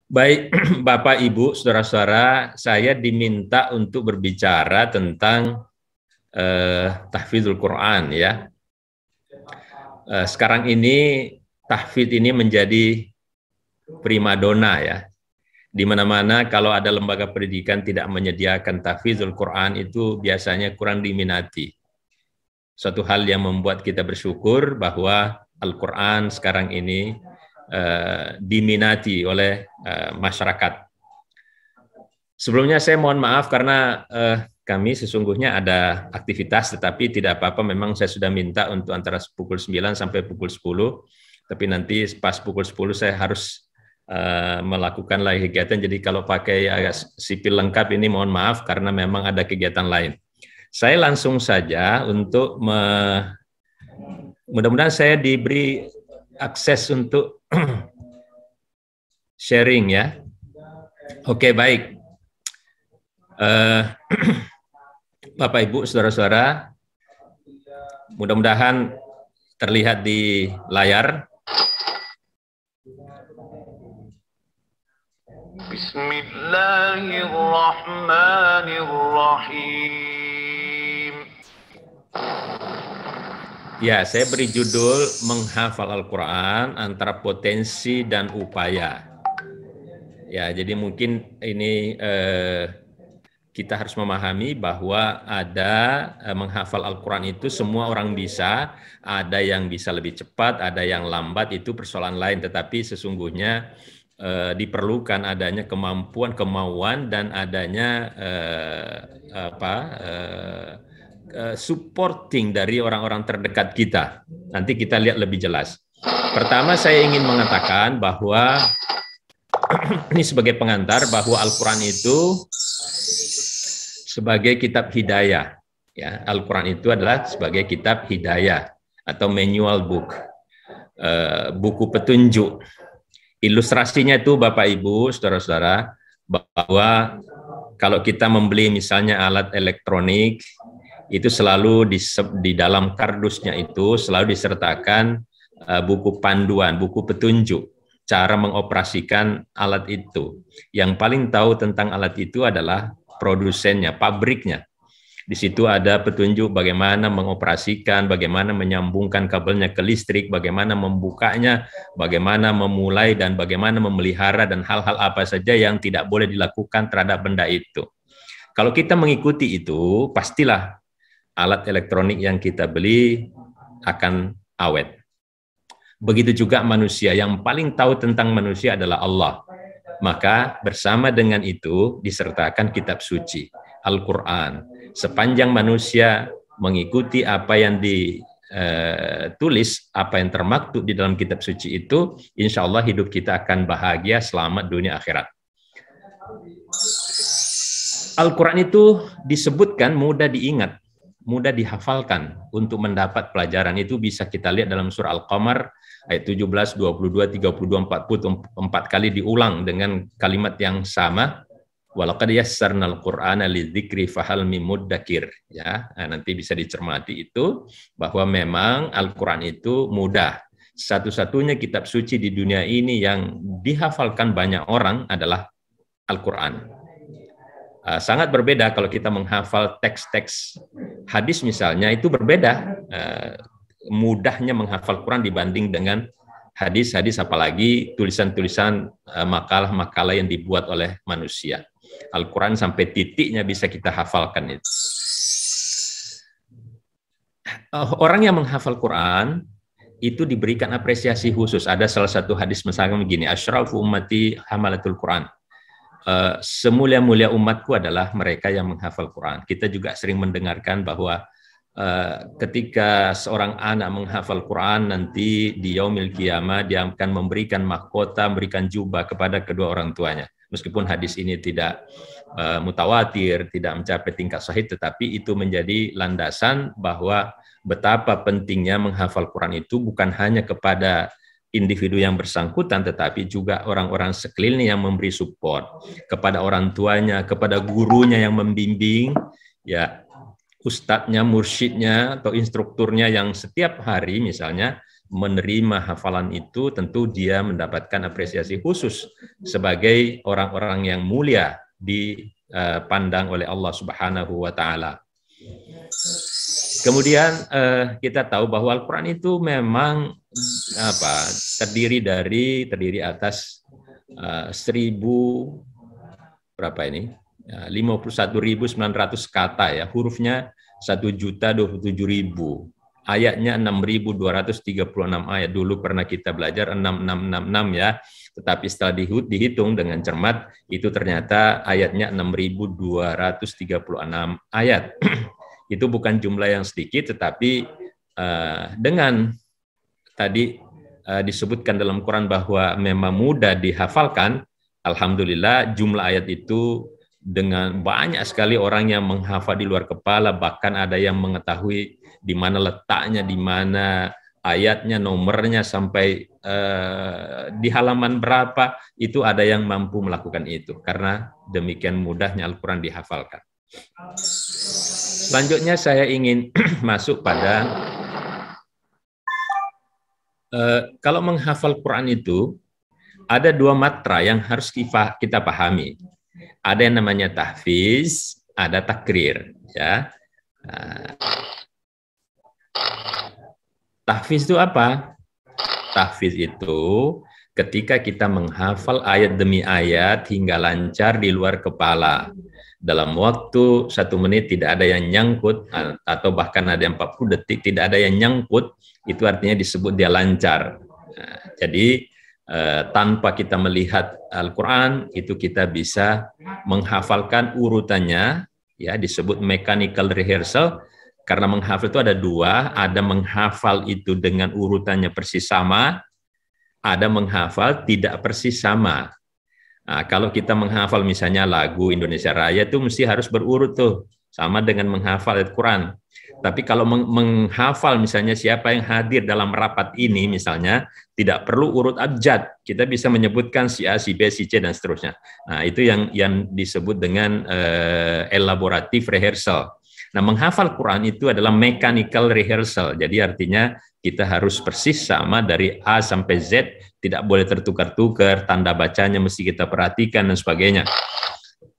Baik, Bapak, Ibu, saudara-saudara, saya diminta untuk berbicara tentang tahfidzul Quran ya. Sekarang ini tahfidz ini menjadi primadona ya. Di mana-mana kalau ada lembaga pendidikan tidak menyediakan tahfidzul Quran itu biasanya kurang diminati. Suatu hal yang membuat kita bersyukur bahwa Al-Quran sekarang ini diminati oleh masyarakat. Sebelumnya saya mohon maaf karena kami sesungguhnya ada aktivitas, tetapi tidak apa-apa, memang saya sudah minta untuk antara pukul 9 sampai pukul 10, tapi nanti pas pukul 10 saya harus melakukan lagi kegiatan, jadi kalau pakai sipil lengkap ini mohon maaf karena memang ada kegiatan lain. Saya langsung saja untuk mudah-mudahan saya diberi akses untuk sharing ya. Oke, baik. Bapak, Ibu, saudara-saudara, mudah-mudahan terlihat di layar. Bismillahirrahmanirrahim. Ya, saya beri judul menghafal Al-Quran antara potensi dan upaya. Ya, jadi mungkin ini kita harus memahami bahwa ada menghafal Al-Quran itu semua orang bisa, ada yang bisa lebih cepat, ada yang lambat, itu persoalan lain, tetapi sesungguhnya diperlukan adanya kemampuan, kemauan, dan adanya supporting dari orang-orang terdekat kita. Nanti kita lihat lebih jelas. Pertama saya ingin mengatakan bahwa ini sebagai pengantar bahwa Al-Quran itu sebagai kitab hidayah. Ya, Al-Quran itu adalah sebagai kitab hidayah atau manual book, buku petunjuk. Ilustrasinya itu Bapak Ibu, saudara-saudara, bahwa kalau kita membeli misalnya alat elektronik, itu selalu di dalam kardusnya itu selalu disertakan buku panduan, buku petunjuk, cara mengoperasikan alat itu. Yang paling tahu tentang alat itu adalah produsennya, pabriknya. Di situ ada petunjuk bagaimana mengoperasikan, bagaimana menyambungkan kabelnya ke listrik, bagaimana membukanya, bagaimana memulai, dan bagaimana memelihara, dan hal-hal apa saja yang tidak boleh dilakukan terhadap benda itu. Kalau kita mengikuti itu, pastilah alat elektronik yang kita beli akan awet. Begitu juga manusia, yang paling tahu tentang manusia adalah Allah. Maka bersama dengan itu disertakan kitab suci, Al-Quran. Sepanjang manusia mengikuti apa yang ditulis, apa yang termaktub di dalam kitab suci itu, insya Allah hidup kita akan bahagia, selamat dunia akhirat. Al-Quran itu disebutkan mudah diingat, mudah dihafalkan. Untuk mendapat pelajaran itu bisa kita lihat dalam surah Al-Qamar ayat 17, 22, 32, 44 kali diulang dengan kalimat yang sama. Walaqad yassarnal Qur'ana lidzikri fahal mim muddakir. Ya, nanti bisa dicermati itu bahwa memang Al-Qur'an itu mudah. Satu-satunya kitab suci di dunia ini yang dihafalkan banyak orang adalah Al-Qur'an. Sangat berbeda kalau kita menghafal teks-teks hadis misalnya, itu berbeda mudahnya menghafal Quran dibanding dengan hadis-hadis, apalagi tulisan-tulisan makalah-makalah yang dibuat oleh manusia. Al-Quran sampai titiknya bisa kita hafalkan itu. Orang yang menghafal Quran itu diberikan apresiasi khusus. Ada salah satu hadis misalnya begini, asyrafu ummati hamalatul Quran. Semulia-mulia umatku adalah mereka yang menghafal Quran. Kita juga sering mendengarkan bahwa ketika seorang anak menghafal Quran, nanti di yaumil qiyamah dia akan memberikan mahkota, memberikan jubah kepada kedua orang tuanya. Meskipun hadis ini tidak mutawatir, tidak mencapai tingkat sahih, tetapi itu menjadi landasan bahwa betapa pentingnya menghafal Quran itu bukan hanya kepada individu yang bersangkutan, tetapi juga orang-orang sekeliling yang memberi support, kepada orang tuanya, kepada gurunya yang membimbing, ya, ustadznya, mursyidnya, atau instrukturnya yang setiap hari misalnya menerima hafalan itu, tentu dia mendapatkan apresiasi khusus sebagai orang-orang yang mulia dipandang oleh Allah Subhanahu wa taala. Kemudian kita tahu bahwa Al-Qur'an itu memang terdiri atas 51.900 kata ya, hurufnya 1.027.000, ayatnya 6.236 ayat. Dulu pernah kita belajar 6666 ya, tetapi setelah dihitung dengan cermat itu ternyata ayatnya 6.236 ayat. Itu bukan jumlah yang sedikit, tetapi dengan tadi disebutkan dalam Quran bahwa memang mudah dihafalkan, alhamdulillah jumlah ayat itu dengan banyak sekali orang yang menghafal di luar kepala, bahkan ada yang mengetahui di mana letaknya, di mana ayatnya, nomornya, sampai di halaman berapa, itu ada yang mampu melakukan itu, karena demikian mudahnya Al-Quran dihafalkan. Selanjutnya saya ingin masuk pada kalau menghafal Quran itu ada dua matra yang harus kita pahami. Ada yang namanya tahfiz, ada takrir. Ya. Tahfiz itu apa? Tahfiz itu ketika kita menghafal ayat demi ayat hingga lancar di luar kepala. Dalam waktu 1 menit tidak ada yang nyangkut, atau bahkan ada yang 40 detik tidak ada yang nyangkut, itu artinya disebut dia lancar. Nah, jadi tanpa kita melihat Al-Quran, itu kita bisa menghafalkan urutannya, ya disebut mechanical rehearsal, karena menghafal itu ada dua, ada menghafal itu dengan urutannya persis sama, ada menghafal tidak persis sama. Nah, kalau kita menghafal misalnya lagu Indonesia Raya itu mesti harus berurut tuh, sama dengan menghafal Al-Quran. Tapi kalau menghafal misalnya siapa yang hadir dalam rapat ini misalnya, tidak perlu urut abjad. Kita bisa menyebutkan si A, si B, si C, dan seterusnya. Nah, itu yang disebut dengan elaborative rehearsal. Nah, menghafal Quran itu adalah mechanical rehearsal. Jadi artinya kita harus persis sama dari A sampai Z, tidak boleh tertukar-tukar, tanda bacanya mesti kita perhatikan, dan sebagainya.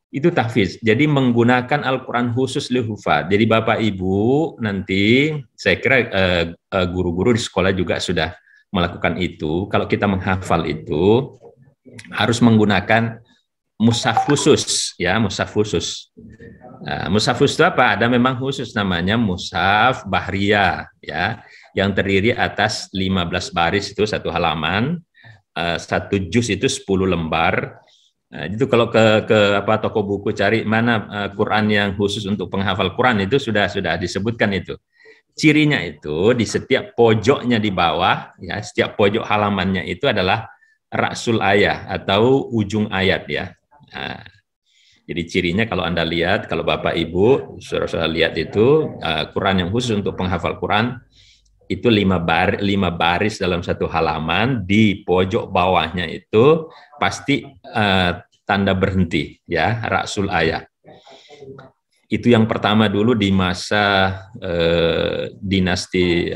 Itu tahfiz. Jadi menggunakan Al-Quran khusus li hufaz. Jadi Bapak Ibu nanti, saya kira guru-guru di sekolah juga sudah melakukan itu. Kalau kita menghafal itu harus menggunakan mushaf khusus, ya, mushaf khusus. Nah, mushaf khusus itu apa? Ada memang khusus namanya mushaf bahriyah, ya, yang terdiri atas 15 baris itu satu halaman, satu juz itu 10 lembar. Nah, itu kalau ke toko buku cari mana Quran yang khusus untuk penghafal Quran, itu sudah disebutkan itu. Cirinya itu di setiap pojoknya di bawah, ya, setiap pojok halamannya itu adalah ra'sul ayat atau ujung ayat, ya. Nah, jadi cirinya kalau Anda lihat, kalau Bapak Ibu saudara-saudara lihat itu Quran yang khusus untuk penghafal Quran itu 5 baris dalam satu halaman, di pojok bawahnya itu pasti tanda berhenti, ya, ra'sul ayat. Itu yang pertama dulu di masa dinasti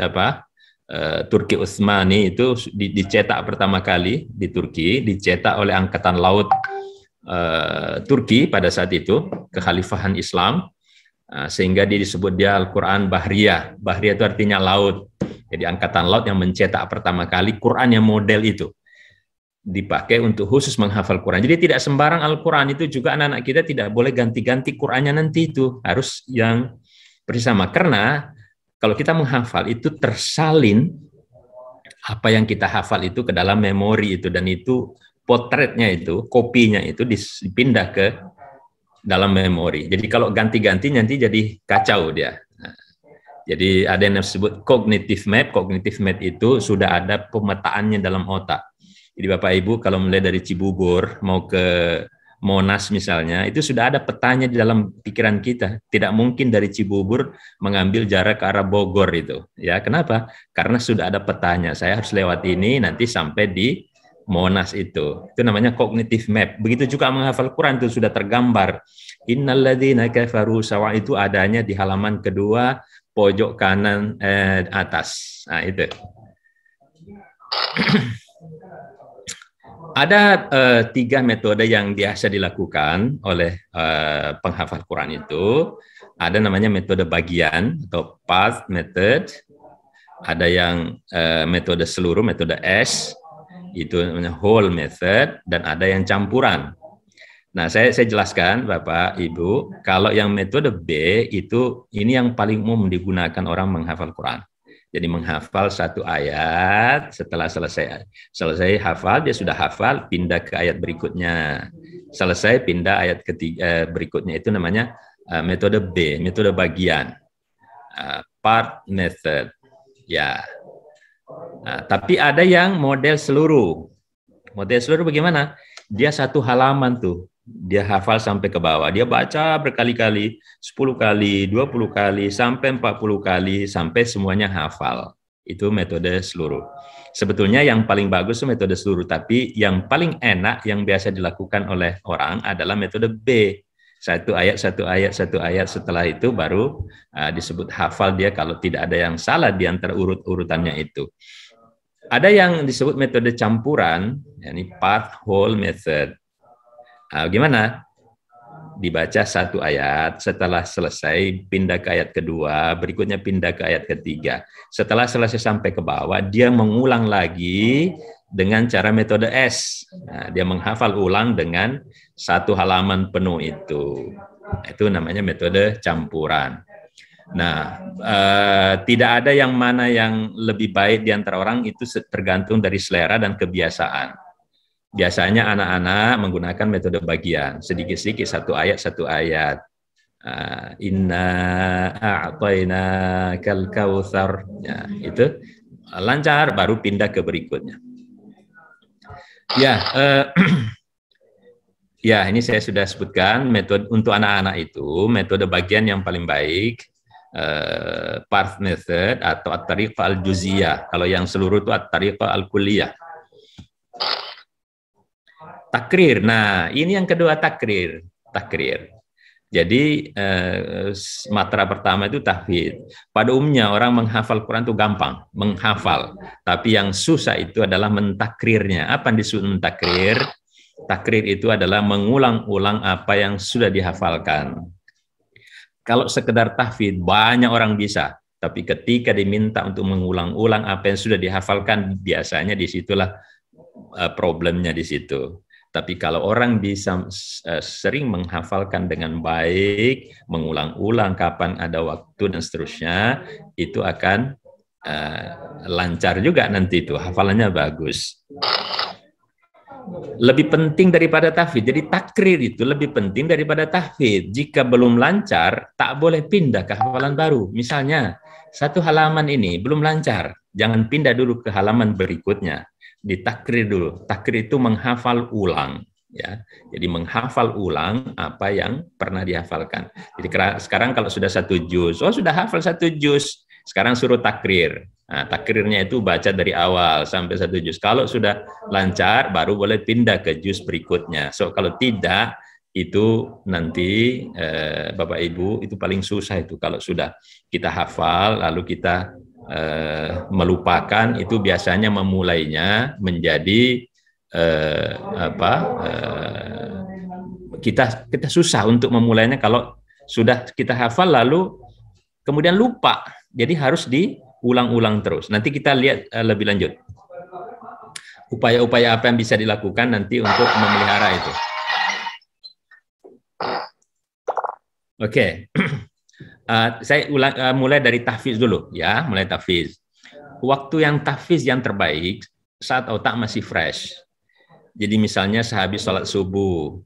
Turki Utsmani, itu dicetak pertama kali di Turki, dicetak oleh Angkatan Laut Turki pada saat itu, kekhalifahan Islam, sehingga disebut dia Al-Quran Bahriyah. Bahriyah itu artinya laut. Jadi Angkatan Laut yang mencetak pertama kali Quran yang model itu dipakai untuk khusus menghafal Quran. Jadi tidak sembarang Al-Quran, itu juga anak-anak kita tidak boleh ganti-ganti Qurannya nanti, itu harus yang persis sama. Karena kalau kita menghafal itu tersalin apa yang kita hafal itu ke dalam memori itu, dan itu potretnya itu, kopinya itu dipindah ke dalam memori. Jadi kalau ganti-ganti nanti jadi kacau dia. Nah, jadi ada yang disebut cognitive map. Cognitive map itu sudah ada pemetaannya dalam otak. Jadi Bapak Ibu kalau mulai dari Cibubur mau ke Monas misalnya, itu sudah ada petanya di dalam pikiran kita. Tidak mungkin dari Cibubur mengambil jarak ke arah Bogor itu. Ya, kenapa? Karena sudah ada petanya. Saya harus lewat ini nanti sampai di Monas itu. Itu namanya cognitive map. Begitu juga menghafal Quran itu sudah tergambar. Innalladzina kafaru sawa, itu adanya di halaman kedua pojok kanan atas. Nah, itu. Ada 3 metode yang biasa dilakukan oleh penghafal Quran itu. Ada namanya metode bagian atau part method. Ada yang metode seluruh, metode S, itu namanya whole method, dan ada yang campuran. Nah, saya jelaskan Bapak Ibu, kalau yang metode B itu ini yang paling umum digunakan orang menghafal Quran. Jadi menghafal satu ayat, setelah selesai hafal, dia sudah hafal, pindah ke ayat berikutnya. Selesai, pindah ayat ketiga berikutnya, itu namanya metode B, metode bagian. Part method. Ya. Nah, tapi ada yang model seluruh. Model seluruh bagaimana? Dia satu halaman tuh. Dia hafal sampai ke bawah. Dia baca berkali-kali, 10 kali, 20 kali, sampai 40 kali, sampai semuanya hafal. Itu metode seluruh. Sebetulnya yang paling bagus itu metode seluruh, tapi yang paling enak yang biasa dilakukan oleh orang adalah metode B. Satu ayat, satu ayat, satu ayat, setelah itu baru disebut hafal dia kalau tidak ada yang salah di antara urut-urutannya itu. Ada yang disebut metode campuran, yakni part whole method. Gimana? Dibaca satu ayat, setelah selesai pindah ke ayat kedua, berikutnya pindah ke ayat ketiga. Setelah selesai sampai ke bawah, dia mengulang lagi dengan cara metode S. Nah, dia menghafal ulang dengan satu halaman penuh itu. Itu namanya metode campuran. Nah, tidak ada yang mana yang lebih baik di antara orang, itu tergantung dari selera dan kebiasaan. Biasanya anak-anak menggunakan metode bagian, sedikit-sedikit satu ayat. Inna a'tayna kal kautsar. Ya, itu lancar, baru pindah ke berikutnya. Ya, ya ini saya sudah sebutkan metode untuk anak-anak itu, metode bagian yang paling baik. Part method atau at-tariqah al-juziyah. Kalau yang seluruh itu at-tariqah al-kulliyah. Takrir. Nah, ini yang kedua takrir. Jadi matra pertama itu tahfidz. Pada umumnya orang menghafal Quran itu gampang, menghafal. Tapi yang susah itu adalah mentakrirnya. Apa yang disebut mentakrir? Takrir itu adalah mengulang-ulang apa yang sudah dihafalkan. Kalau sekedar tahfidz, banyak orang bisa. Tapi ketika diminta untuk mengulang-ulang apa yang sudah dihafalkan, biasanya disitulah problemnya di situ. Tapi kalau orang bisa sering menghafalkan dengan baik, mengulang-ulang kapan ada waktu dan seterusnya, itu akan lancar juga nanti itu, hafalannya bagus. Lebih penting daripada tahfidz. Jadi takrir itu lebih penting daripada tahfidz. Jika belum lancar, tak boleh pindah ke hafalan baru. Misalnya, satu halaman ini belum lancar, jangan pindah dulu ke halaman berikutnya. Ditakrir dulu. Takrir itu menghafal ulang. Ya, jadi menghafal ulang apa yang pernah dihafalkan. Jadi sekarang kalau sudah satu juz, sudah hafal satu juz, sekarang suruh takrir. Nah, takrirnya itu baca dari awal sampai satu juz. Kalau sudah lancar, baru boleh pindah ke juz berikutnya. So kalau tidak, itu nanti Bapak Ibu itu paling susah itu kalau sudah kita hafal lalu kita melupakan, itu biasanya memulainya menjadi kita susah untuk memulainya kalau sudah kita hafal lalu kemudian lupa. Jadi harus diulang-ulang terus. Nanti kita lihat lebih lanjut upaya-upaya apa yang bisa dilakukan nanti untuk memelihara itu. Oke. Saya mulai dari tahfiz dulu ya, mulai tahfiz. Waktu yang tahfiz yang terbaik saat otak masih fresh. Jadi misalnya sehabis sholat subuh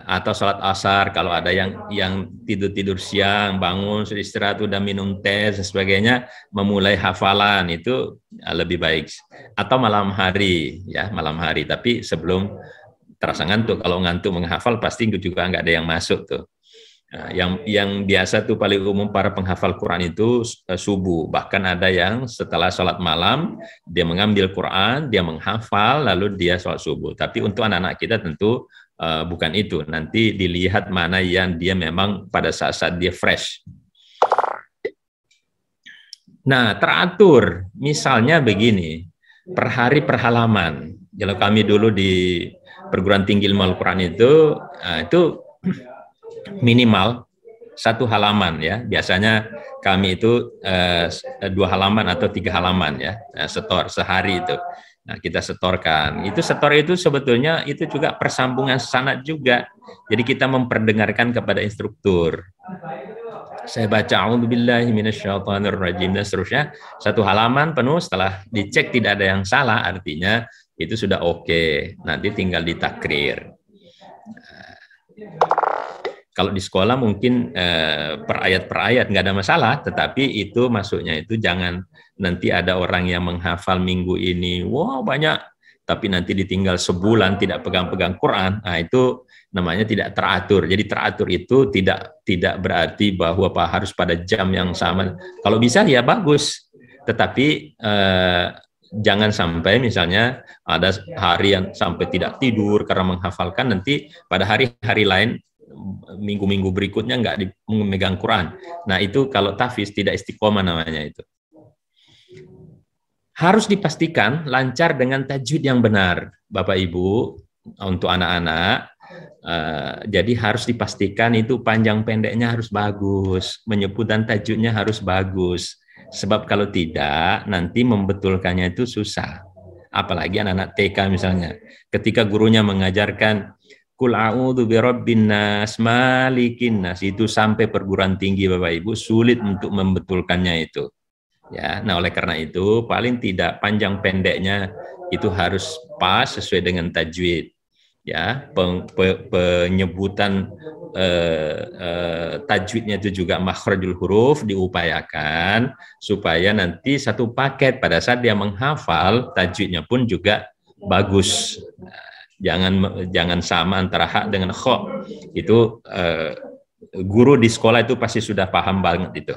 atau sholat asar, kalau ada yang tidur siang, bangun, sudah istirahat, udah minum teh dan sebagainya, memulai hafalan itu lebih baik. Atau malam hari, ya malam hari. Tapi sebelum terasa ngantuk, kalau ngantuk menghafal pasti juga nggak ada yang masuk tuh. Nah, yang biasa tuh paling umum para penghafal Quran itu subuh, bahkan ada yang setelah sholat malam dia mengambil Quran, dia menghafal lalu dia sholat subuh. Tapi untuk anak-anak kita tentu bukan itu. Nanti dilihat mana yang dia memang pada saat dia fresh. Nah, teratur misalnya begini, per hari per halaman. Kalau kami dulu di perguruan tinggi ilmu Al-Quran itu minimal 1 halaman ya. Biasanya kami itu 2 halaman atau 3 halaman ya, setor sehari itu. Nah, kita setorkan. Setor itu sebetulnya itu juga persambungan sanad juga. Jadi kita memperdengarkan kepada instruktur. Saya baca a'udzubillahi minasyaitonirrajim dan seterusnya 1 halaman penuh. Setelah dicek tidak ada yang salah, artinya itu sudah oke. Nanti tinggal ditakrir. Kalau di sekolah mungkin per ayat nggak ada masalah, tetapi itu masuknya itu jangan nanti ada orang yang menghafal minggu ini, wow banyak, tapi nanti ditinggal sebulan tidak pegang-pegang Quran. Nah, itu namanya tidak teratur. Jadi teratur itu tidak berarti bahwa harus pada jam yang sama. Kalau bisa ya bagus, tetapi jangan sampai misalnya ada hari yang sampai tidak tidur karena menghafalkan, nanti pada hari-hari lain minggu-minggu berikutnya nggak memegang Quran. Nah, itu kalau tahfiz tidak istiqomah namanya itu. Harus dipastikan lancar dengan tajwid yang benar, Bapak Ibu, untuk anak-anak. Jadi harus dipastikan itu panjang pendeknya harus bagus, menyebutan tajwidnya harus bagus. Sebab kalau tidak, nanti membetulkannya itu susah. Apalagi anak-anak TK misalnya. Ketika gurunya mengajarkan Qul a'udzu birabbin nas malikin nas, itu sampai perguruan tinggi Bapak Ibu sulit untuk membetulkannya itu. Ya, nah oleh karena itu paling tidak panjang pendeknya itu harus pas sesuai dengan tajwid. Ya, penyebutan tajwidnya itu juga makhrajul huruf diupayakan supaya nanti satu paket pada saat dia menghafal tajwidnya pun juga bagus. Jangan sama antara hak dengan kha. Itu guru di sekolah itu pasti sudah paham banget itu.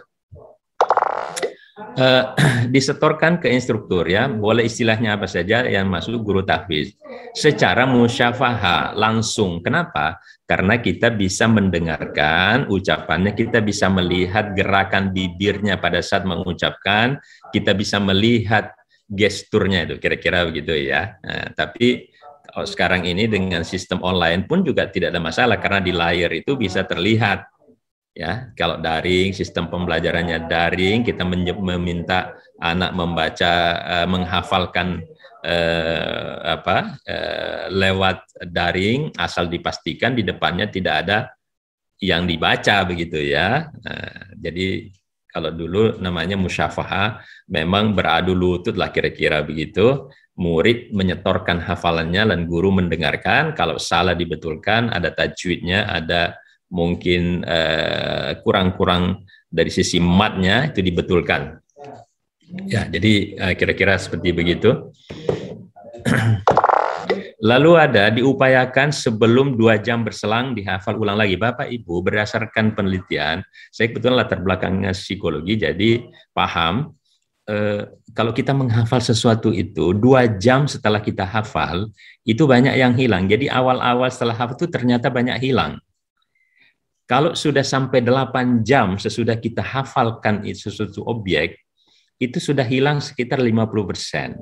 Disetorkan ke instruktur ya, boleh istilahnya apa saja yang masuk guru tahfiz secara musyafahah langsung. Kenapa? Karena kita bisa mendengarkan ucapannya, kita bisa melihat gerakan bibirnya pada saat mengucapkan, kita bisa melihat gesturnya itu, kira-kira begitu ya. Nah, tapi sekarang ini dengan sistem online pun juga tidak ada masalah karena di layar itu bisa terlihat. Ya, kalau daring, sistem pembelajarannya daring, kita meminta anak membaca, menghafalkan lewat daring, asal dipastikan di depannya tidak ada yang dibaca begitu ya. Jadi kalau dulu namanya musyafahah, memang beradu lutut lah kira-kira begitu. Murid menyetorkan hafalannya dan guru mendengarkan. Kalau salah dibetulkan, ada tajwidnya, ada mungkin kurang-kurang dari sisi matnya itu dibetulkan. Ya, jadi kira-kira seperti begitu. Lalu ada diupayakan sebelum 2 jam berselang dihafal ulang lagi. Bapak Ibu, berdasarkan penelitian, saya kebetulan latar belakangnya psikologi, jadi paham kalau kita menghafal sesuatu itu 2 jam setelah kita hafal itu banyak yang hilang. Jadi awal-awal setelah hafal itu ternyata banyak hilang. Kalau sudah sampai 8 jam sesudah kita hafalkan sesuatu objek, itu sudah hilang sekitar 50%.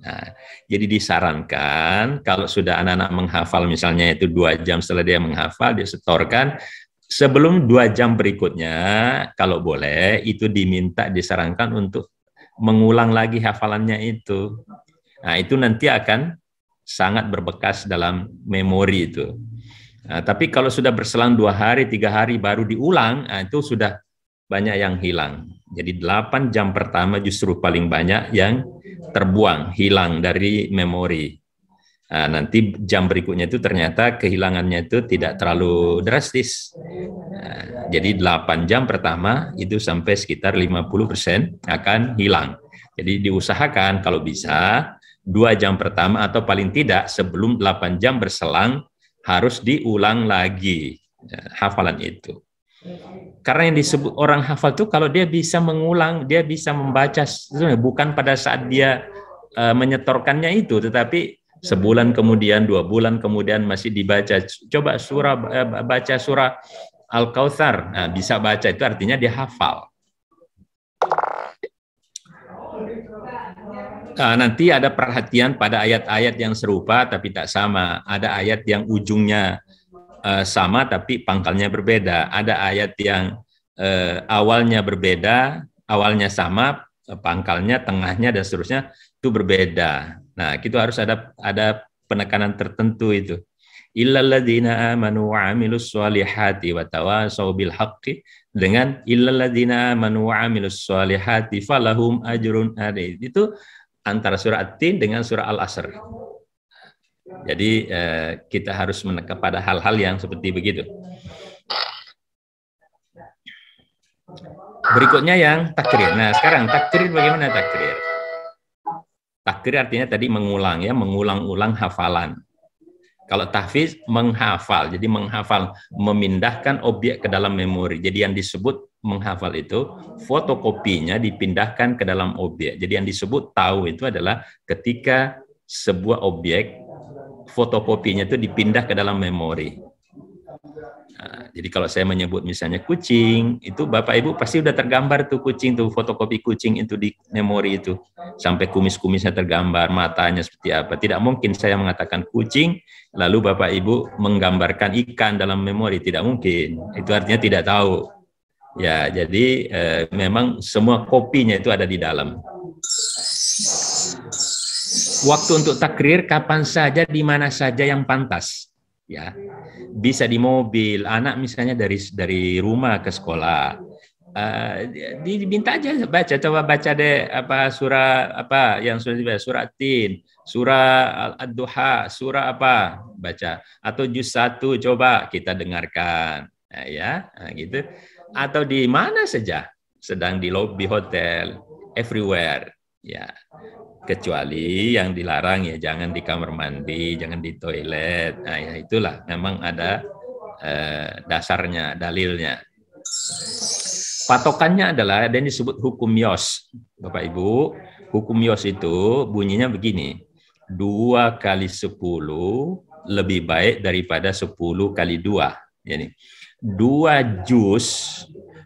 Nah, jadi disarankan kalau sudah anak-anak menghafal misalnya itu 2 jam setelah dia menghafal, dia setorkan, sebelum 2 jam berikutnya, kalau boleh, itu disarankan untuk mengulang lagi hafalannya itu. Nah, itu nanti akan sangat berbekas dalam memori itu. Nah, tapi kalau sudah berselang 2 hari, 3 hari baru diulang, nah itu sudah banyak yang hilang. Jadi 8 jam pertama justru paling banyak yang terbuang, hilang dari memori. Nah, nanti jam berikutnya itu ternyata kehilangannya itu tidak terlalu drastis. Nah, jadi 8 jam pertama itu sampai sekitar 50% akan hilang. Jadi diusahakan kalau bisa 2 jam pertama atau paling tidak sebelum 8 jam berselang harus diulang lagi hafalan itu. Karena yang disebut orang hafal itu kalau dia bisa mengulang, dia bisa membaca, bukan pada saat dia menyetorkannya itu, tetapi sebulan kemudian, 2 bulan kemudian masih dibaca. Coba baca surah Al-Kautsar, nah, bisa baca, itu artinya dia hafal. Nanti ada perhatian pada ayat-ayat yang serupa tapi tak sama. Ada ayat yang ujungnya sama tapi pangkalnya berbeda. Ada ayat yang awalnya berbeda, awalnya sama, pangkalnya, tengahnya dan seterusnya itu berbeda. Nah, itu harus ada penekanan tertentu itu. Illal ladzina amanu wa 'amilus shalihati wa tawashaw bil haqqi, dengan illal ladzina amanu wa 'amilus shalihati falahum ajrun adzim. Itu antara surah At-Tin dengan surah Al-Asr. Jadi kita harus menekan pada hal-hal yang seperti begitu. Berikutnya yang takrir. Nah, sekarang takrir, bagaimana takrir? Takrir artinya tadi mengulang ya, mengulang-ulang hafalan. Kalau tahfiz menghafal, jadi menghafal, memindahkan objek ke dalam memori. Jadi yang disebut menghafal itu fotokopinya dipindahkan ke dalam objek. Jadi yang disebut tahu itu adalah ketika sebuah objek fotokopinya itu dipindah ke dalam memori. Nah, jadi kalau saya menyebut misalnya kucing, itu Bapak Ibu pasti udah tergambar tuh kucing tuh, fotokopi kucing itu di memori itu. Sampai kumis-kumisnya tergambar, matanya seperti apa. Tidak mungkin saya mengatakan kucing, lalu Bapak Ibu menggambarkan ikan dalam memori, tidak mungkin. Itu artinya tidak tahu. Ya, jadi memang semua kopinya itu ada di dalam. Waktu untuk takrir kapan saja, di mana saja yang pantas. Ya, bisa di mobil, anak misalnya dari rumah ke sekolah, diminta aja baca, coba baca deh apa surah apa yang sudah dibaca, surah At-Tin, surah Ad-Duha, surah apa baca, atau juz 1 coba kita dengarkan, nah, ya, nah, gitu, atau di mana saja, sedang di lobi hotel, everywhere, ya. Kecuali yang dilarang ya jangan di kamar mandi, jangan di toilet. Nah, ya itulah memang ada dasarnya, dalilnya. Patokannya adalah ada yang disebut hukum yos. Bapak Ibu, hukum yos itu bunyinya begini. 2 kali 10 lebih baik daripada 10 kali 2. Jadi 2 juz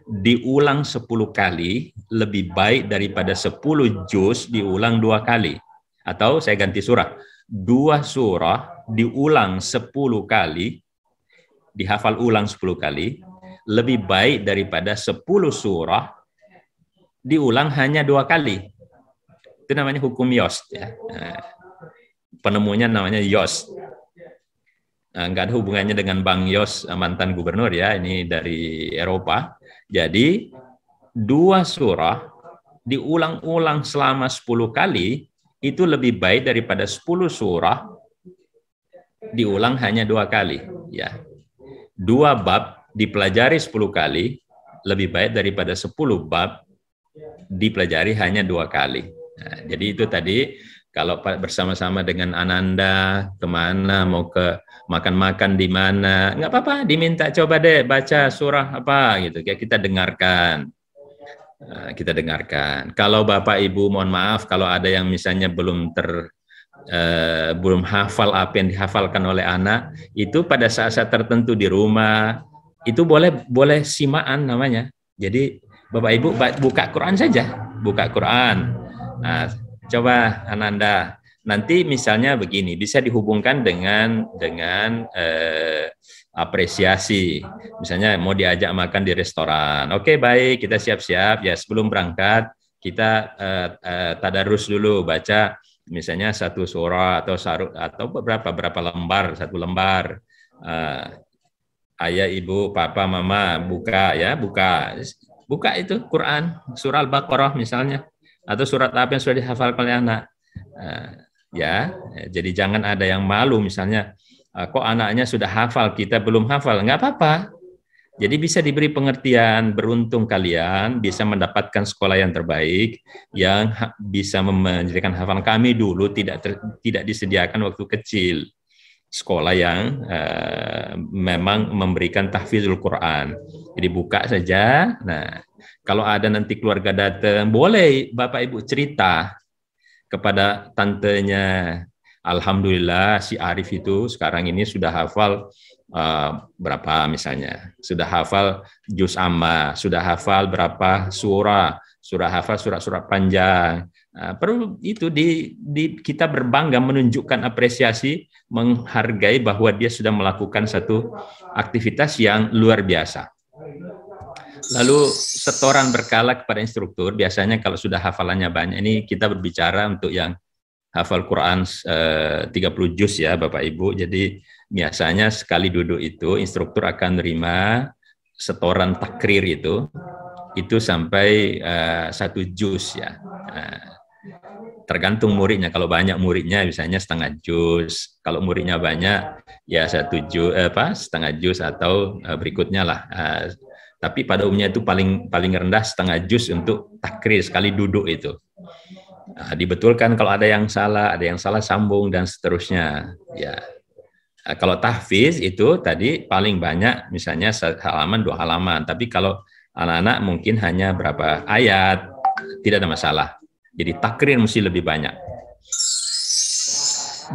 diulang 10 kali lebih baik daripada 10 juz diulang 2 kali. Atau saya ganti surah. 2 surah diulang 10 kali, dihafal ulang 10 kali, lebih baik daripada 10 surah diulang hanya 2 kali. Itu namanya hukum Yos. Ya. Nah, penemunya namanya Yos. Nggak ada hubungannya dengan Bang Yos, mantan gubernur ya, ini dari Eropa. Jadi 2 surah diulang-ulang selama 10 kali itu lebih baik daripada 10 surah diulang hanya 2 kali. Ya. 2 bab dipelajari 10 kali lebih baik daripada 10 bab dipelajari hanya 2 kali. Nah, jadi itu tadi kalau bersama-sama dengan Ananda kemana, mau ke makan-makan di mana, nggak apa-apa, diminta coba deh baca surah apa gitu, kayak kita dengarkan. Kita dengarkan. Kalau Bapak Ibu mohon maaf kalau ada yang misalnya belum hafal apa yang dihafalkan oleh anak, itu pada saat-saat tertentu di rumah itu boleh simaan namanya. Jadi Bapak Ibu buka Quran saja, buka Quran. Nah, coba Ananda, nanti misalnya begini, bisa dihubungkan dengan apresiasi. Misalnya mau diajak makan di restoran. Oke, baik, kita siap-siap ya, sebelum berangkat kita tadarus dulu, baca misalnya 1 surah atau berapa lembar, 1 lembar. Ayah, ibu, papa, mama, buka itu Quran, surah Al-Baqarah misalnya, atau surat apa yang sudah dihafalkan oleh anak. Ya, jadi jangan ada yang malu misalnya, kok anaknya sudah hafal, kita belum hafal, nggak apa-apa. Jadi bisa diberi pengertian, beruntung kalian bisa mendapatkan sekolah yang terbaik, yang bisa menjadikan hafalan. Kami dulu tidak disediakan waktu kecil sekolah yang memang memberikan tahfizul Quran. Jadi buka saja. Nah, kalau ada nanti keluarga datang, boleh Bapak Ibu cerita kepada tantenya. Alhamdulillah si Arif itu sekarang ini sudah hafal berapa misalnya, sudah hafal juz amma, sudah hafal berapa surah, sudah hafal surat-surat panjang. Perlu itu kita berbangga menunjukkan apresiasi, menghargai bahwa dia sudah melakukan satu aktivitas yang luar biasa. Lalu setoran berkala kepada instruktur, biasanya kalau sudah hafalannya banyak, ini kita berbicara untuk yang hafal Quran 30 juz ya Bapak Ibu, jadi biasanya sekali duduk itu instruktur akan menerima setoran takrir itu sampai 1 juz ya. Tergantung muridnya, kalau banyak muridnya misalnya setengah juz, kalau muridnya banyak ya 1 juz, setengah juz atau berikutnya lah. Tapi pada umumnya itu paling rendah setengah juz untuk takrir sekali duduk itu. Dibetulkan kalau ada yang salah sambung dan seterusnya. Ya, kalau tahfiz itu tadi paling banyak misalnya halaman 2 halaman. Tapi kalau anak-anak mungkin hanya berapa ayat, tidak ada masalah. Jadi takrir mesti lebih banyak.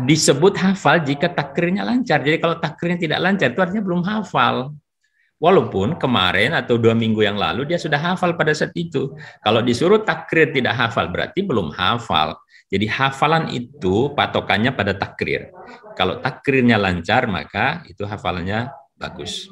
Disebut hafal jika takrirnya lancar. Jadi kalau takrirnya tidak lancar itu artinya belum hafal. Walaupun kemarin atau 2 minggu yang lalu dia sudah hafal pada saat itu. Kalau disuruh takrir tidak hafal berarti belum hafal. Jadi hafalan itu patokannya pada takrir. Kalau takrirnya lancar maka itu hafalannya bagus.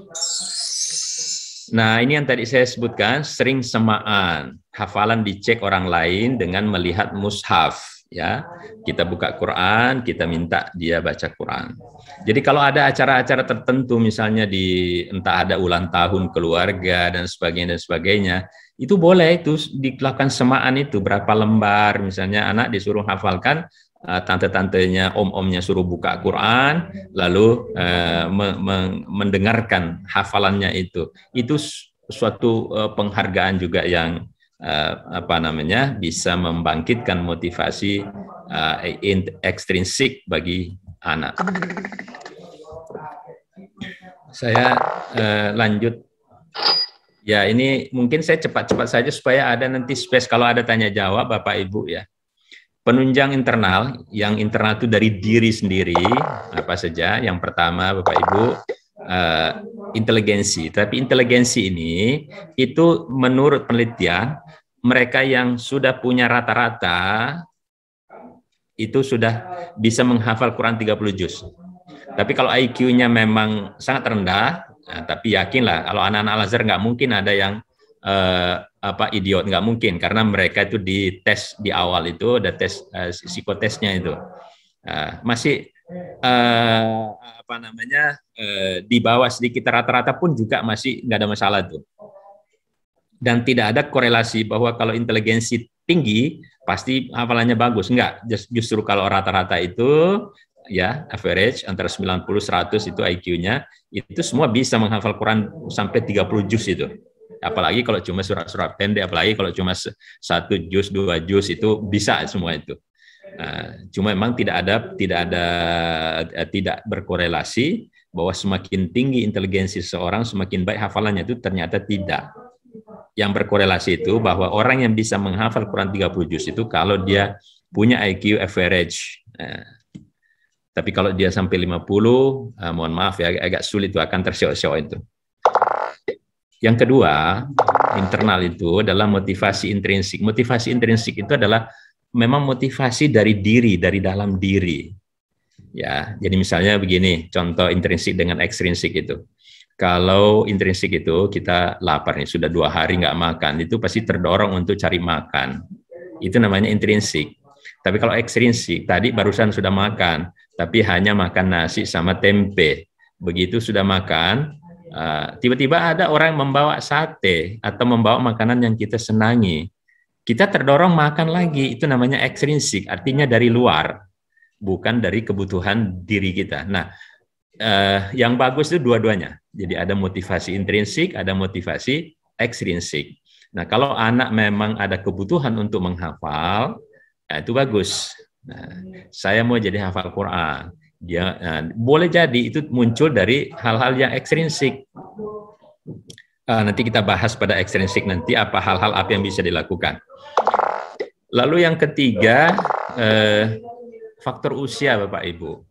Nah, ini yang tadi saya sebutkan, sering semaan. Hafalan dicek orang lain dengan melihat mushaf. Ya, kita buka Quran, kita minta dia baca Quran. Jadi kalau ada acara-acara tertentu, misalnya entah ada ulang tahun keluarga dan sebagainya, itu boleh itu dilakukan semaan itu berapa lembar, misalnya anak disuruh hafalkan, tante-tantenya, om-omnya suruh buka Quran, lalu mendengarkan hafalannya itu suatu penghargaan juga yang bisa membangkitkan motivasi ekstrinsik bagi anak. Saya lanjut. Ya, ini mungkin saya cepat-cepat saja supaya ada nanti space kalau ada tanya jawab Bapak Ibu ya. Penunjang internal, yang internal itu dari diri sendiri, apa saja. Yang pertama Bapak Ibu, inteligensi. Tapi inteligensi ini itu menurut penelitian mereka yang sudah punya rata-rata itu sudah bisa menghafal Quran 30 juz. Tapi kalau IQ-nya memang sangat rendah, tapi yakinlah kalau anak-anak Al-Azhar nggak mungkin ada yang idiot, nggak mungkin, karena mereka itu di tes di awal itu ada tes psikotesnya itu masih di bawah sedikit rata-rata pun juga masih nggak ada masalah tuh. Dan tidak ada korelasi bahwa kalau inteligensi tinggi pasti hafalannya bagus, enggak. Justru kalau rata-rata itu ya average antara 90-100 itu IQ-nya, itu semua bisa menghafal Quran sampai 30 juz itu. Apalagi kalau cuma surat-surat pendek, apalagi kalau cuma 1 juz, 2 juz itu bisa semua itu. Cuma memang tidak berkorelasi bahwa semakin tinggi inteligensi seseorang semakin baik hafalannya, itu ternyata tidak. Yang berkorelasi itu bahwa orang yang bisa menghafal Quran 30 juz itu kalau dia punya IQ average. Tapi kalau dia sampai 50, mohon maaf ya, agak sulit, itu akan tersyok-syok itu. Yang kedua, internal itu adalah motivasi intrinsik. Motivasi intrinsik itu adalah memang motivasi dari diri, dari dalam diri. Ya, jadi misalnya begini, contoh intrinsik dengan ekstrinsik itu. Kalau intrinsik itu kita lapar nih, sudah 2 hari nggak makan, itu pasti terdorong untuk cari makan. Itu namanya intrinsik. Tapi kalau ekstrinsik, tadi barusan sudah makan, tapi hanya makan nasi sama tempe. Begitu sudah makan, tiba-tiba ada orang yang membawa sate atau membawa makanan yang kita senangi. Kita terdorong makan lagi, itu namanya ekstrinsik, artinya dari luar, bukan dari kebutuhan diri kita. Nah, yang bagus itu dua-duanya. Jadi ada motivasi intrinsik, ada motivasi ekstrinsik. Nah, kalau anak memang ada kebutuhan untuk menghafal, itu bagus. Nah, saya mau jadi hafal Quran. Boleh jadi itu muncul dari hal-hal yang ekstrinsik. Nanti kita bahas pada ekstrinsik nanti apa hal-hal apa yang bisa dilakukan. Lalu yang ketiga, faktor usia Bapak Ibu.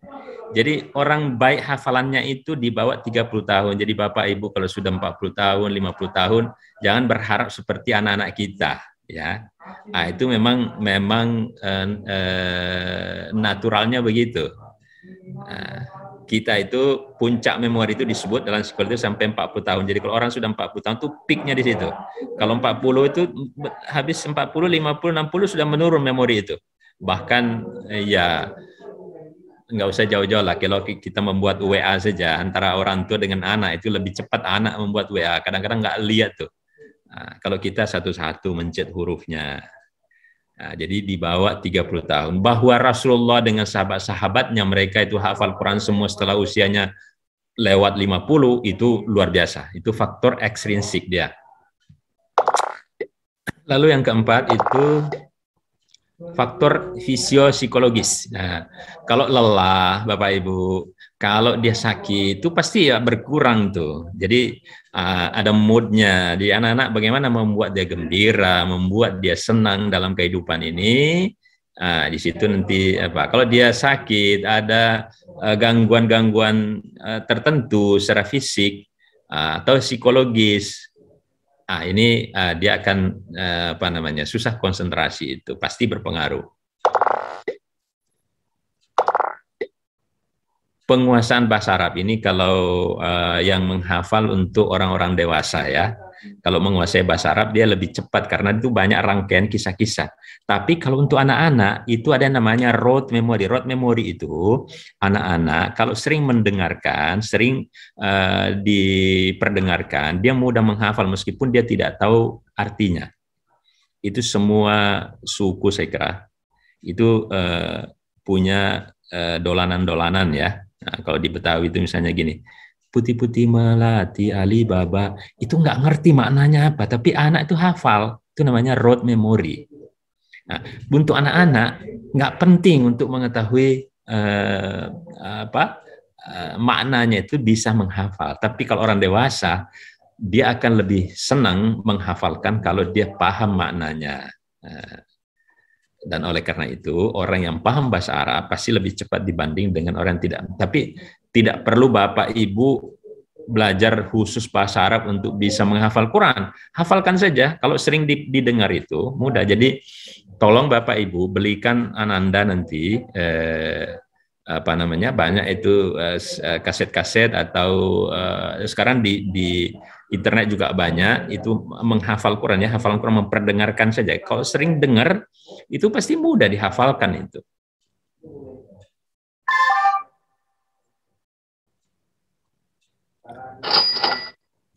Jadi orang baik hafalannya itu di bawah 30 tahun. Jadi Bapak Ibu kalau sudah 40 tahun, 50 tahun, jangan berharap seperti anak-anak kita. ya. Itu memang naturalnya begitu. Kita itu puncak memori itu disebut dalam psikologi itu sampai 40 tahun. Jadi kalau orang sudah 40 tahun itu peaknya di situ. Kalau 40 itu habis 40, 50, 60 sudah menurun memori itu. Bahkan ya nggak usah jauh-jauh lah. Kalau kita membuat WA saja antara orang tua dengan anak itu lebih cepat anak membuat WA. Kadang-kadang nggak lihat tuh. Kalau kita satu-satu mencet hurufnya. Jadi dibawa 30 tahun. Bahwa Rasulullah dengan sahabat-sahabatnya mereka itu hafal Quran semua setelah usianya lewat 50 itu luar biasa. Itu faktor ekstrinsik dia. Lalu yang keempat itu faktor fisiopsikologis. Nah, kalau lelah, Bapak Ibu, kalau dia sakit itu pasti ya berkurang tuh. Jadi ada moodnya. Di anak-anak bagaimana membuat dia gembira, membuat dia senang dalam kehidupan ini. Di situ nanti apa? Kalau dia sakit, ada gangguan-gangguan tertentu secara fisik atau psikologis. Ini dia akan apa namanya susah konsentrasi, itu pasti berpengaruh. Penguasaan bahasa Arab ini kalau yang menghafal untuk orang-orang dewasa ya. Kalau menguasai bahasa Arab dia lebih cepat karena itu banyak rangkaian kisah-kisah. Tapi kalau untuk anak-anak itu ada yang namanya rote memory. Rote memory itu anak-anak kalau sering mendengarkan, sering diperdengarkan, dia mudah menghafal meskipun dia tidak tahu artinya. Itu semua suku saya kira itu punya dolanan-dolanan ya. Nah, kalau di Betawi itu misalnya gini, putih-putih melati Alibaba, itu nggak ngerti maknanya apa, tapi anak itu hafal, itu namanya rote memory. Nah, untuk anak-anak nggak penting untuk mengetahui maknanya itu bisa menghafal, tapi kalau orang dewasa dia akan lebih senang menghafalkan kalau dia paham maknanya. Dan oleh karena itu, orang yang paham bahasa Arab pasti lebih cepat dibanding dengan orang yang tidak. Tapi tidak perlu Bapak Ibu belajar khusus bahasa Arab untuk bisa menghafal Quran. Hafalkan saja, kalau sering didengar itu mudah. Jadi tolong Bapak Ibu belikan Ananda nanti banyak itu kaset-kaset atau sekarang di internet juga banyak itu menghafal Quran ya, hafalan Quran memperdengarkan saja. Kalau sering dengar itu pasti mudah dihafalkan itu.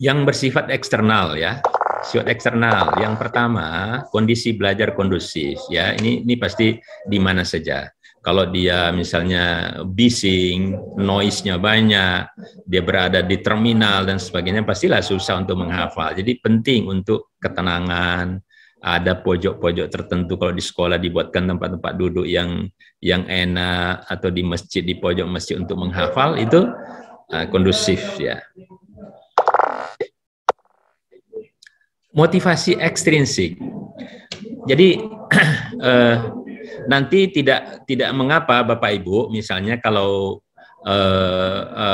Yang bersifat eksternal ya. Sifat eksternal. Yang pertama, kondisi belajar kondusif ya. Ini pasti di mana saja. Kalau dia misalnya bising, noise-nya banyak, dia berada di terminal dan sebagainya, pastilah susah untuk menghafal. Jadi penting untuk ketenangan, ada pojok-pojok tertentu kalau di sekolah dibuatkan tempat-tempat duduk yang enak, atau di masjid, di pojok masjid untuk menghafal, itu kondusif ya. Motivasi ekstrinsik. Jadi nanti tidak mengapa Bapak Ibu, misalnya kalau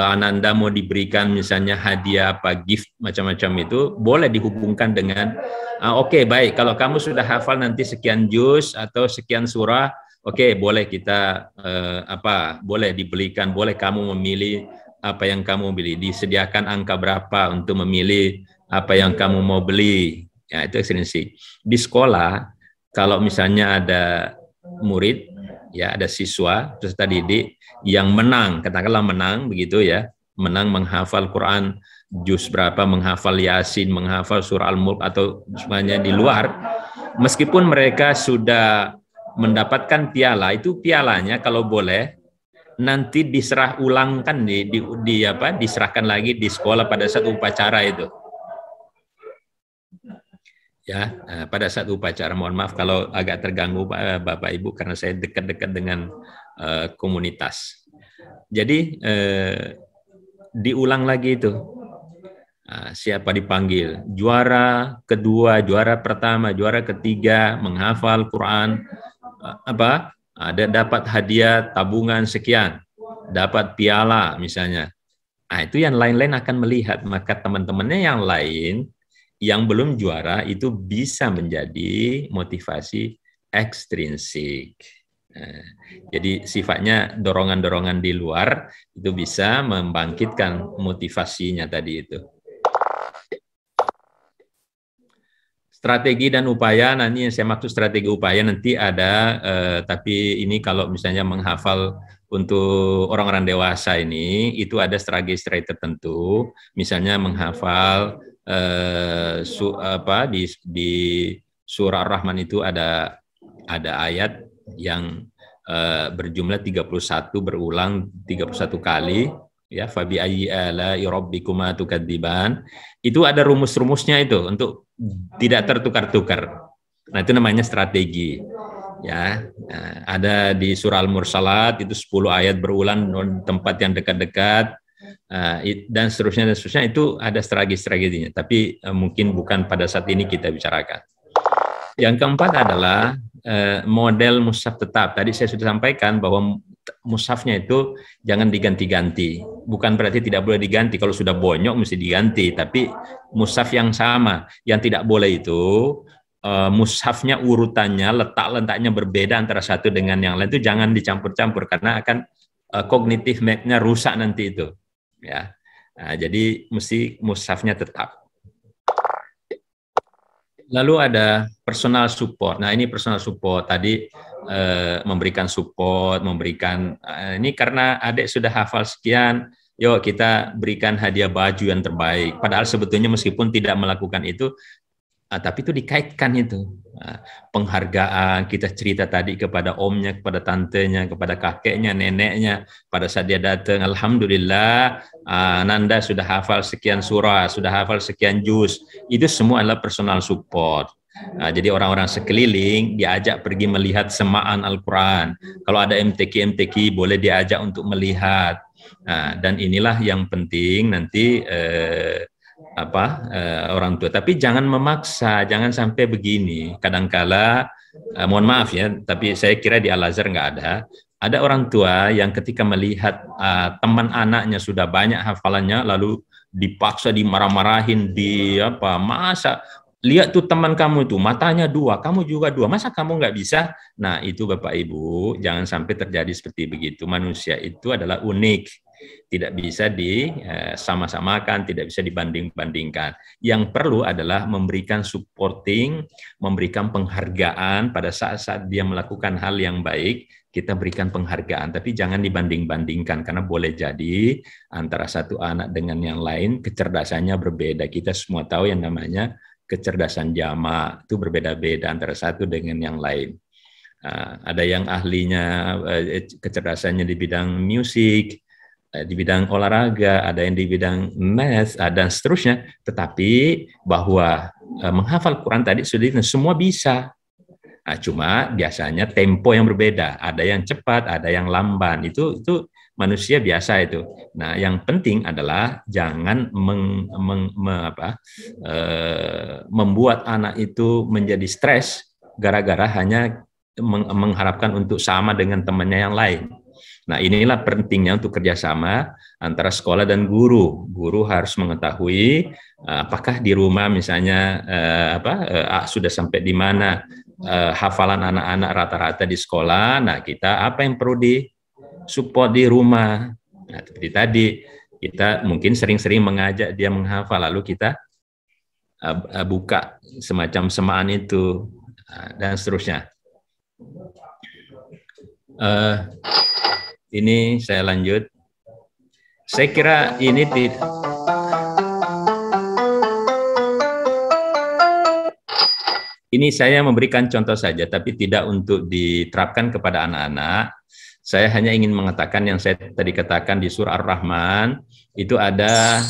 Ananda mau diberikan misalnya hadiah apa gift macam-macam itu boleh dihubungkan dengan oke, baik, kalau kamu sudah hafal nanti sekian juz atau sekian surah, oke, boleh kita boleh dibelikan, boleh kamu memilih apa yang kamu beli, disediakan angka berapa untuk memilih apa yang kamu mau beli. Ya, itu ekstrinsik. Di sekolah kalau misalnya ada murid, ya ada siswa, peserta didik yang menang, katakanlah menang begitu ya, menang menghafal Quran juz berapa, menghafal Yasin, menghafal surah Al-Mulk atau semuanya di luar, meskipun mereka sudah mendapatkan piala, itu pialanya kalau boleh nanti diserah ulangkan diserahkan lagi di sekolah pada saat upacara itu. Ya, pada saat upacara, mohon maaf kalau agak terganggu Bapak Ibu karena saya dekat-dekat dengan komunitas. Jadi diulang lagi itu. Siapa dipanggil? Juara kedua, juara pertama, juara ketiga menghafal Quran ada dapat hadiah tabungan sekian, dapat piala misalnya. Itu yang lain-lain akan melihat, maka teman-temannya yang lain yang belum juara itu bisa menjadi motivasi ekstrinsik. Nah, jadi sifatnya dorongan-dorongan di luar itu bisa membangkitkan motivasinya tadi itu. Strategi dan upaya, nanti yang saya maksud strategi upaya nanti ada, tapi ini kalau misalnya menghafal untuk orang-orang dewasa ini, itu ada strategi-strategi tertentu, misalnya menghafal di surah Ar-Rahman itu ada ayat yang berjumlah 31 berulang 31 kali, ya, fabi ayyi ala'i rabbikuma tukadziban. Itu ada rumus-rumusnya itu untuk tidak tertukar-tukar. Nah, itu namanya strategi. Ya, nah, ada di surah Al-Mursalat itu 10 ayat berulang tempat yang dekat-dekat, dan seterusnya itu ada strategi-strateginya. Tapi mungkin bukan pada saat ini kita bicarakan. Yang keempat adalah model mushaf tetap. Tadi saya sudah sampaikan bahwa mushafnya itu jangan diganti-ganti. Bukan berarti tidak boleh diganti. Kalau sudah bonyok mesti diganti. Tapi mushaf yang sama. Yang tidak boleh itu mushafnya urutannya, letaknya berbeda antara satu dengan yang lain. Itu jangan dicampur-campur karena akan kognitif map-nya rusak nanti itu. Ya. Nah, jadi mesti mushafnya tetap. Lalu ada personal support. Nah, ini personal support tadi memberikan support, ini karena adik sudah hafal sekian, yuk kita berikan hadiah baju yang terbaik. Padahal sebetulnya meskipun tidak melakukan itu, tapi itu dikaitkan itu. Penghargaan, kita cerita tadi kepada omnya, kepada tantenya, kepada kakeknya, neneknya, pada saat dia datang, alhamdulillah, Nanda sudah hafal sekian surah, sudah hafal sekian juz. Itu semua adalah personal support. Jadi orang-orang sekeliling diajak pergi melihat semaan Al-Quran. Kalau ada MTQ boleh diajak untuk melihat. Dan inilah yang penting nanti orang tua. Tapi jangan memaksa, jangan sampai begini. Kadangkala, mohon maaf ya, tapi saya kira di Al-Azhar nggak ada. Ada orang tua yang ketika melihat teman anaknya sudah banyak hafalannya, lalu dipaksa dimarah-marahin, masa lihat tuh teman kamu itu matanya 2, kamu juga 2, masa kamu nggak bisa? Nah, itu Bapak Ibu jangan sampai terjadi seperti begitu. Manusia itu adalah unik, tidak bisa disama-samakan, tidak bisa dibanding-bandingkan. Yang perlu adalah memberikan supporting, memberikan penghargaan pada saat-saat dia melakukan hal yang baik, kita berikan penghargaan, tapi jangan dibanding-bandingkan, karena boleh jadi antara satu anak dengan yang lain kecerdasannya berbeda. Kita semua tahu yang namanya kecerdasan jamak itu berbeda-beda antara satu dengan yang lain. Ada yang ahlinya kecerdasannya di bidang musik, di bidang olahraga, ada yang di bidang math, dan seterusnya. Tetapi bahwa menghafal Quran tadi sudah semua bisa. Cuma biasanya tempo yang berbeda, ada yang cepat, ada yang lamban. Itu manusia biasa itu. Nah, yang penting adalah jangan membuat anak itu menjadi stres gara-gara hanya mengharapkan untuk sama dengan temannya yang lain. Nah, inilah pentingnya untuk kerjasama antara sekolah dan guru. Guru harus mengetahui apakah di rumah misalnya sudah sampai di mana hafalan anak-anak rata-rata di sekolah. Nah, kita apa yang perlu support di rumah. Nah, seperti tadi kita mungkin sering-sering mengajak dia menghafal, lalu kita buka semacam semaan itu, dan seterusnya. Ini saya lanjut. Saya kira ini saya memberikan contoh saja, tapi tidak untuk diterapkan kepada anak-anak. Saya hanya ingin mengatakan yang saya tadi katakan di surah Ar-Rahman itu ada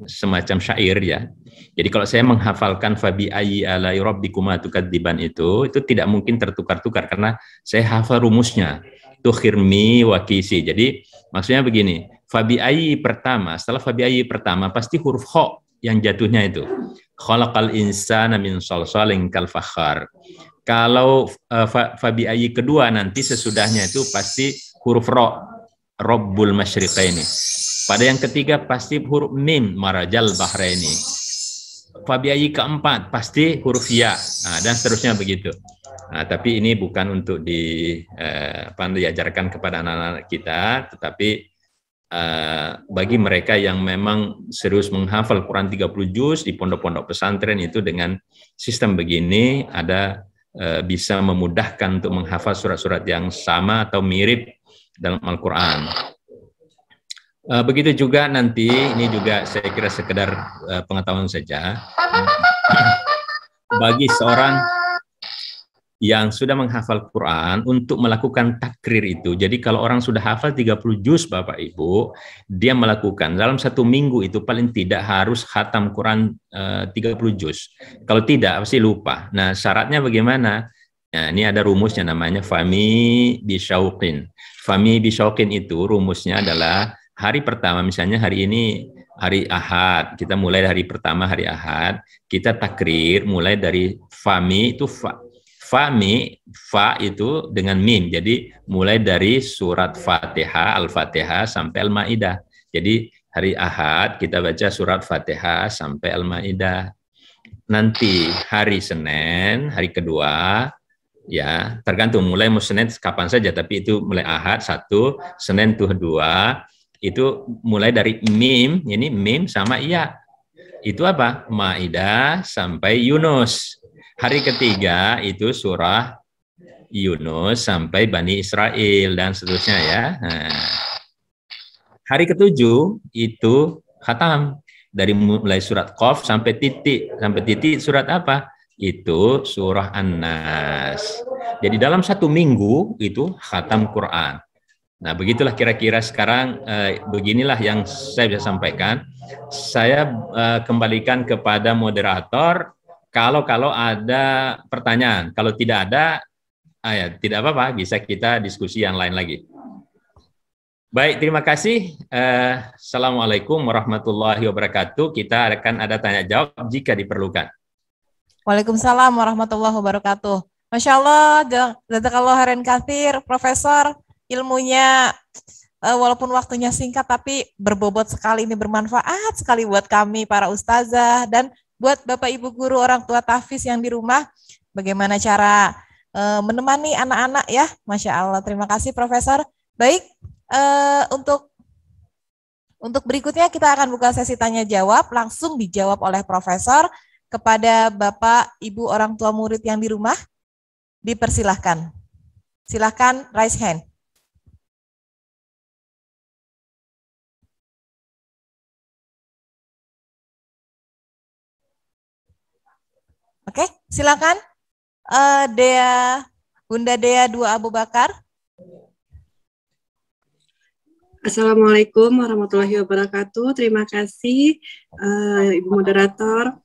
semacam syair ya. Jadi kalau saya menghafalkan fabi ayyi ala'i rabbikuma tukadziban itu tidak mungkin tertukar-tukar karena saya hafal rumusnya. Itu khirmi wa kisi. Jadi maksudnya begini, fabi ayyi pertama, setelah fabi ayyi pertama pasti huruf kha yang jatuhnya itu. Khalaqal insana min shalshalin kal fakhar. Kalau fabi ayyi kedua nanti sesudahnya itu pasti huruf ro, Rabbul Masyriqaini. Pada yang ketiga pasti huruf mim, marajal bahraini. Fabiayi keempat pasti huruf ya, dan seterusnya begitu. Tapi ini bukan untuk diajarkan kepada anak-anak kita, tetapi bagi mereka yang memang serius menghafal Quran 30 juz di pondok-pondok pesantren itu dengan sistem begini bisa memudahkan untuk menghafal surat-surat yang sama atau mirip dalam Al-Quran. Begitu juga nanti, ini juga saya kira sekedar pengetahuan saja, bagi seorang yang sudah menghafal Quran untuk melakukan takrir itu. Jadi kalau orang sudah hafal 30 juz Bapak Ibu, dia melakukan dalam 1 minggu itu paling tidak harus khatam Quran 30 juz. Kalau tidak pasti lupa. Nah, syaratnya bagaimana? Nah, ini ada rumusnya namanya fami bisyauqin. Fami bisyauqin itu rumusnya adalah hari pertama, misalnya hari ini hari Ahad, kita mulai dari hari pertama hari Ahad, kita takrir mulai dari fami itu Fami, fa itu dengan mim. Jadi mulai dari surat Fatihah, Al-Fatihah sampai Al-Maidah. Jadi hari Ahad kita baca surat Fatihah sampai Al-Maidah. Nanti hari Senin, hari kedua, ya tergantung mulai Senin kapan saja, tapi itu mulai Ahad 1, Senin tuh 2, itu mulai dari mim, ini mim sama iya. Itu apa? Maidah sampai Yunus. Hari ketiga itu surah Yunus sampai Bani Israel dan seterusnya ya. Nah, hari ketujuh itu khatam dari mulai surat Qaf sampai titik surat apa? Itu surah An-Nas. Jadi dalam 1 minggu itu khatam Quran. Nah, begitulah kira-kira sekarang beginilah yang saya bisa sampaikan. Saya kembalikan kepada moderator. Kalau ada pertanyaan, kalau tidak ada, ya tidak apa-apa, bisa kita diskusi yang lain lagi. Baik, terima kasih. Assalamualaikum warahmatullahi wabarakatuh. Kita akan ada tanya jawab jika diperlukan. Waalaikumsalam warahmatullahi wabarakatuh. Masya Allah, jazakallah khairan katsir, Profesor. Ilmunya walaupun waktunya singkat tapi berbobot sekali, ini bermanfaat sekali buat kami para ustazah dan buat Bapak Ibu guru orang tua tahfiz yang di rumah, bagaimana cara menemani anak-anak ya. Masya Allah, terima kasih Profesor. Baik, untuk berikutnya kita akan buka sesi tanya jawab, langsung dijawab oleh Profesor kepada Bapak Ibu orang tua murid yang di rumah. Dipersilahkan. Silahkan raise hand. Oke, silakan Bunda Dea 2 Abu Bakar. Assalamualaikum warahmatullahi wabarakatuh. Terima kasih Ibu Moderator.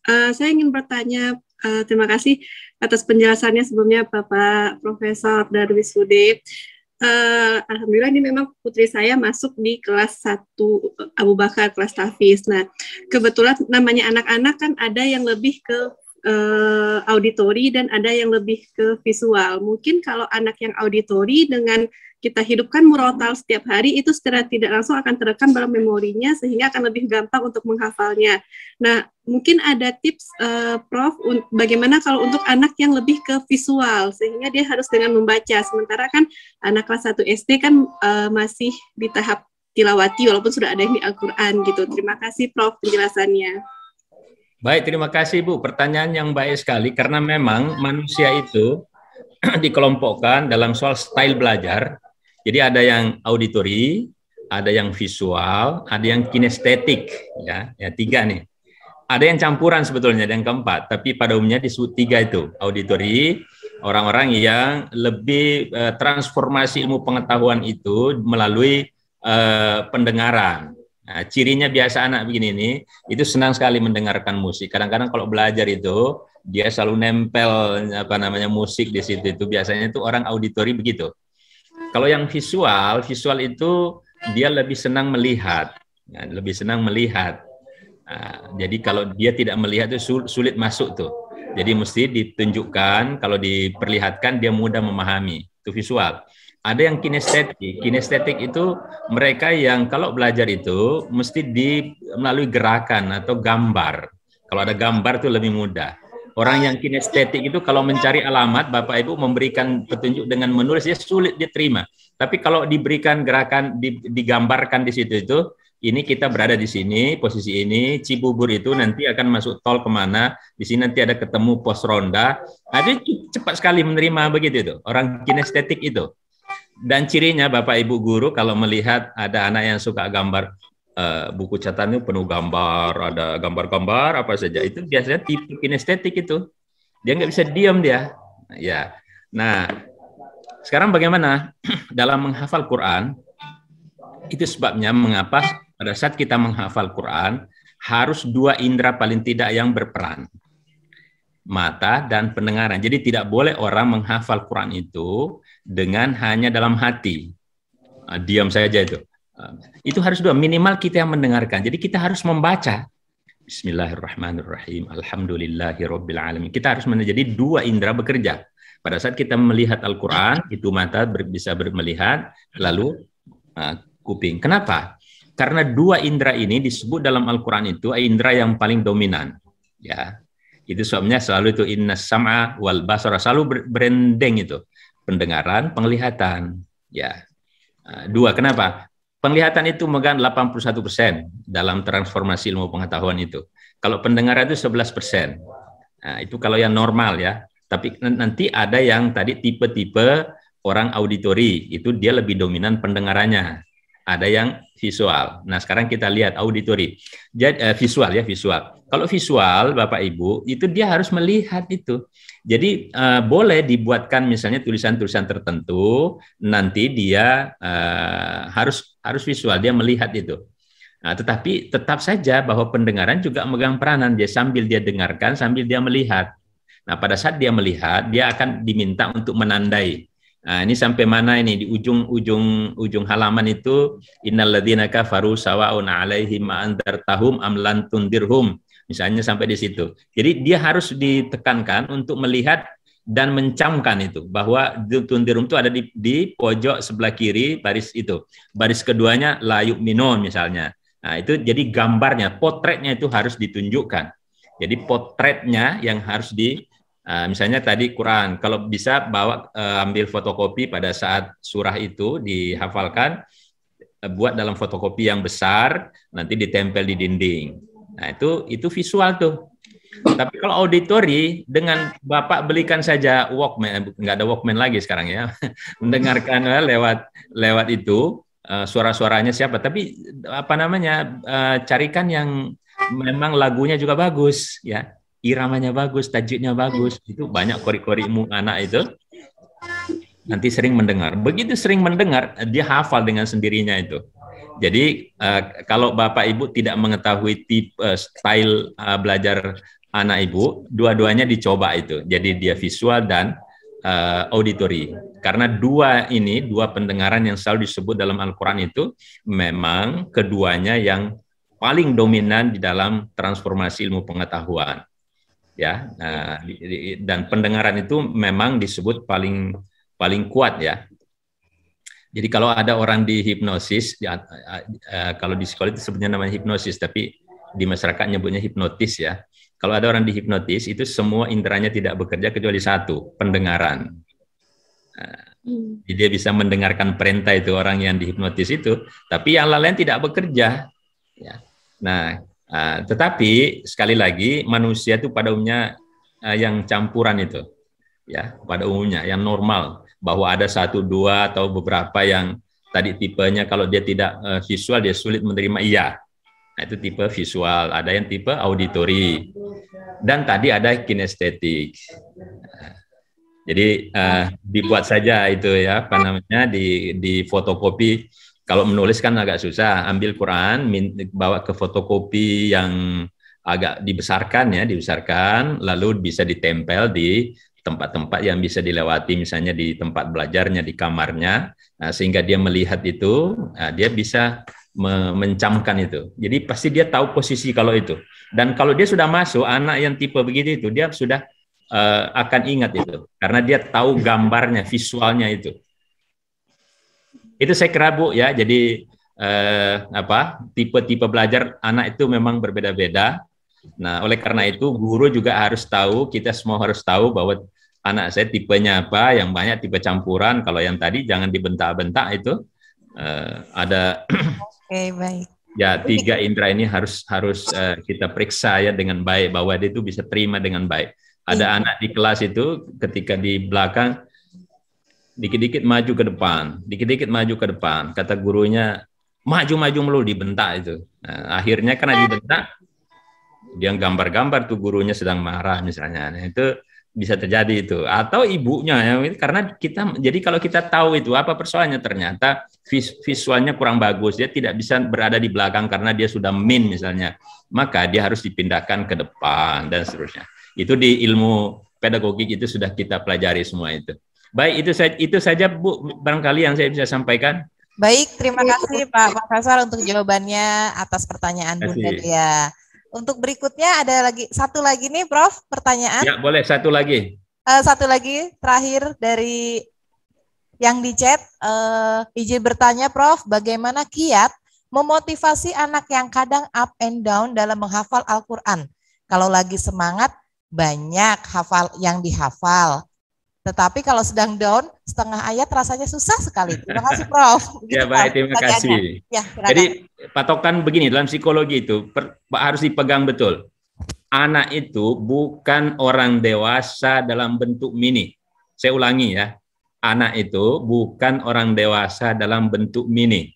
Saya ingin bertanya, terima kasih atas penjelasannya sebelumnya Bapak Profesor Darwisude. Alhamdulillah ini memang putri saya masuk di kelas 1 Abu Bakar, kelas tahfiz. Nah, kebetulan namanya anak-anak kan ada yang lebih ke auditori dan ada yang lebih ke visual. Mungkin kalau anak yang auditori dengan kita hidupkan murotal setiap hari itu secara tidak langsung akan terekam dalam memorinya sehingga akan lebih gampang untuk menghafalnya. Nah, mungkin ada tips Prof bagaimana kalau untuk anak yang lebih ke visual sehingga dia harus dengan membaca, sementara kan anak kelas 1 SD kan masih di tahap tilawati walaupun sudah ada yang di Al-Quran gitu. Terima kasih Prof penjelasannya. Baik, terima kasih Bu. Pertanyaan yang baik sekali karena memang manusia itu dikelompokkan dalam soal style belajar. Jadi ada yang auditori, ada yang visual, ada yang kinestetik, ya 3 nih. Ada yang campuran sebetulnya, ada yang keempat, tapi pada umumnya disebut 3 itu. Auditori, orang-orang yang lebih transformasi ilmu pengetahuan itu melalui pendengaran. Nah, cirinya biasa anak begini nih, itu senang sekali mendengarkan musik. Kadang-kadang kalau belajar itu dia selalu nempel musik di situ. Itu biasanya itu orang auditori begitu. Kalau yang visual itu dia lebih senang melihat, lebih senang melihat. Nah, jadi kalau dia tidak melihat itu sulit masuk tuh. Jadi mesti ditunjukkan, kalau diperlihatkan dia mudah memahami. Itu visual. Ada yang kinestetik. Kinestetik itu mereka yang kalau belajar itu mesti melalui gerakan atau gambar. Kalau ada gambar itu lebih mudah. Orang yang kinestetik itu kalau mencari alamat, Bapak Ibu memberikan petunjuk dengan menulis, dia sulit dia terima. Tapi kalau diberikan gerakan, digambarkan di situ itu, ini kita berada di sini, posisi ini, Cibubur itu nanti akan masuk tol kemana, di sini nanti ada ketemu pos ronda, ada cepat sekali menerima begitu itu, orang kinestetik itu. Dan cirinya Bapak Ibu guru kalau melihat ada anak yang suka gambar, buku catatannya penuh gambar, ada gambar-gambar apa saja, itu biasanya tipe kinestetik itu. Dia nggak bisa diam dia. Ya. Nah, sekarang bagaimana dalam menghafal Quran? Itu sebabnya mengapa pada saat kita menghafal Quran harus 2 indera paling tidak yang berperan. Mata dan pendengaran. Jadi tidak boleh orang menghafal Quran itu dengan hanya dalam hati. Diam saja itu. Itu harus 2, minimal kita yang mendengarkan. Jadi kita harus membaca. Bismillahirrahmanirrahim. Alhamdulillahirabbil alamin. Kita harus jadi 2 indera bekerja. Pada saat kita melihat Al-Qur'an, itu mata bisa melihat, lalu kuping. Kenapa? Karena 2 indera ini disebut dalam Al-Qur'an itu indera yang paling dominan. Ya. Itu sebabnya selalu itu innas sam'a wal basara, selalu berendeng itu. Pendengaran, penglihatan. Ya. 2, kenapa? Penglihatan itu megang 81% dalam transformasi ilmu pengetahuan itu. Kalau pendengaran itu 11%. Nah, itu kalau yang normal ya. Tapi nanti ada yang tadi tipe-tipe orang auditori, itu dia lebih dominan pendengarannya. Ada yang visual. Nah, sekarang kita lihat auditori. Jadi visual ya, visual. Kalau visual Bapak Ibu, itu dia harus melihat itu. Jadi boleh dibuatkan misalnya tulisan-tulisan tertentu, nanti dia harus visual, dia melihat itu. Nah, tetapi tetap saja bahwa pendengaran juga megang peranan, dia sambil dia dengarkan, sambil dia melihat. Nah, pada saat dia melihat, dia akan diminta untuk menandai. Nah, ini sampai mana ini di ujung halaman itu innalladzina kafaru sawa'un 'alaihim andartahum am lan tundirhum. Misalnya sampai di situ. Jadi dia harus ditekankan untuk melihat dan mencamkan itu bahwa tundirhum itu ada di pojok sebelah kiri baris itu. Baris keduanya la yu'minun misalnya. Nah, itu jadi gambarnya, potretnya itu harus ditunjukkan. Jadi potretnya yang harus misalnya tadi Quran, kalau bisa bawa ambil fotokopi pada saat surah itu dihafalkan, buat dalam fotokopi yang besar, nanti ditempel di dinding. Nah, itu visual tuh. Tapi kalau auditori, dengan Bapak belikan saja Walkman, nggak ada Walkman lagi sekarang ya, mendengarkan lewat itu, suara-suaranya siapa, tapi carikan yang memang lagunya juga bagus, ya. Iramanya bagus, tajwidnya bagus, itu banyak kori-korimu anak itu nanti sering mendengar. Begitu sering mendengar, dia hafal dengan sendirinya itu. Jadi kalau Bapak Ibu tidak mengetahui tipe style belajar anak Ibu, dua-duanya dicoba itu. Jadi dia visual dan auditory. Karena dua pendengaran yang selalu disebut dalam Al-Quran itu memang keduanya yang paling dominan di dalam transformasi ilmu pengetahuan. Ya, dan pendengaran itu memang disebut paling kuat ya. Jadi kalau ada orang di hipnosis, kalau di sekolah itu sebutnya namanya hipnosis, tapi di masyarakat nyebutnya hipnotis ya. Kalau ada orang di hipnotis itu semua inderanya tidak bekerja kecuali satu, pendengaran. Jadi dia bisa mendengarkan perintah itu orang yang dihipnotis itu, tapi yang lain tidak bekerja. Ya. Nah. Tetapi sekali lagi manusia itu pada umumnya yang campuran itu, ya pada umumnya yang normal bahwa ada 1, 2 atau beberapa yang tadi tipenya kalau dia tidak visual dia sulit menerima iya, nah, itu tipe visual, ada yang tipe auditori dan tadi ada kinestetik. Jadi dibuat saja itu ya di fotokopi. Kalau menulis kan agak susah, ambil Quran, bawa ke fotokopi yang agak dibesarkan, lalu bisa ditempel di tempat-tempat yang bisa dilewati, misalnya di tempat belajarnya, di kamarnya, sehingga dia melihat itu, dia bisa mencamkan itu. Jadi pasti dia tahu posisi kalau itu. Dan kalau dia sudah masuk, anak yang tipe begitu itu, dia sudah akan ingat itu, karena dia tahu gambarnya, visualnya itu. Itu saya kira Bu ya. Jadi tipe-tipe belajar anak itu memang berbeda-beda. Nah, oleh karena itu guru juga harus tahu, kita semua harus tahu bahwa anak saya tipenya apa, yang banyak tipe campuran. Kalau yang tadi jangan dibentak-bentak itu ada. Oke, baik. Ya, 3 indera ini harus kita periksa ya dengan baik bahwa dia itu bisa terima dengan baik. Ada anak di kelas itu ketika di belakang dikit-dikit maju ke depan, dikit-dikit maju ke depan. Kata gurunya, maju-maju melulu, dibentak itu. Nah, akhirnya karena dibentak, dia gambar-gambar tuh gurunya sedang marah misalnya. Nah, itu bisa terjadi itu. Atau ibunya ya, karena jadi kalau kita tahu itu apa persoalannya, ternyata visualnya kurang bagus, dia tidak bisa berada di belakang karena dia sudah misalnya. Maka dia harus dipindahkan ke depan dan seterusnya. Itu di ilmu pedagogik itu sudah kita pelajari semua itu. Baik, itu saja Bu, barangkali yang saya bisa sampaikan. Baik, terima kasih Pak Profesor untuk jawabannya atas pertanyaan Bunda Dea. Untuk berikutnya ada satu lagi nih Prof, pertanyaan. Ya, boleh satu lagi. Satu lagi terakhir dari yang di chat, izin bertanya Prof, bagaimana kiat memotivasi anak yang kadang up and down dalam menghafal Al-Quran? Kalau lagi semangat, banyak hafal yang dihafal. Tetapi kalau sedang down, setengah ayat rasanya susah sekali. Terima kasih Prof. Ya baik, terima kasih. Ya, jadi patokan begini, dalam psikologi itu harus dipegang betul. Anak itu bukan orang dewasa dalam bentuk mini. Saya ulangi ya, anak itu bukan orang dewasa dalam bentuk mini.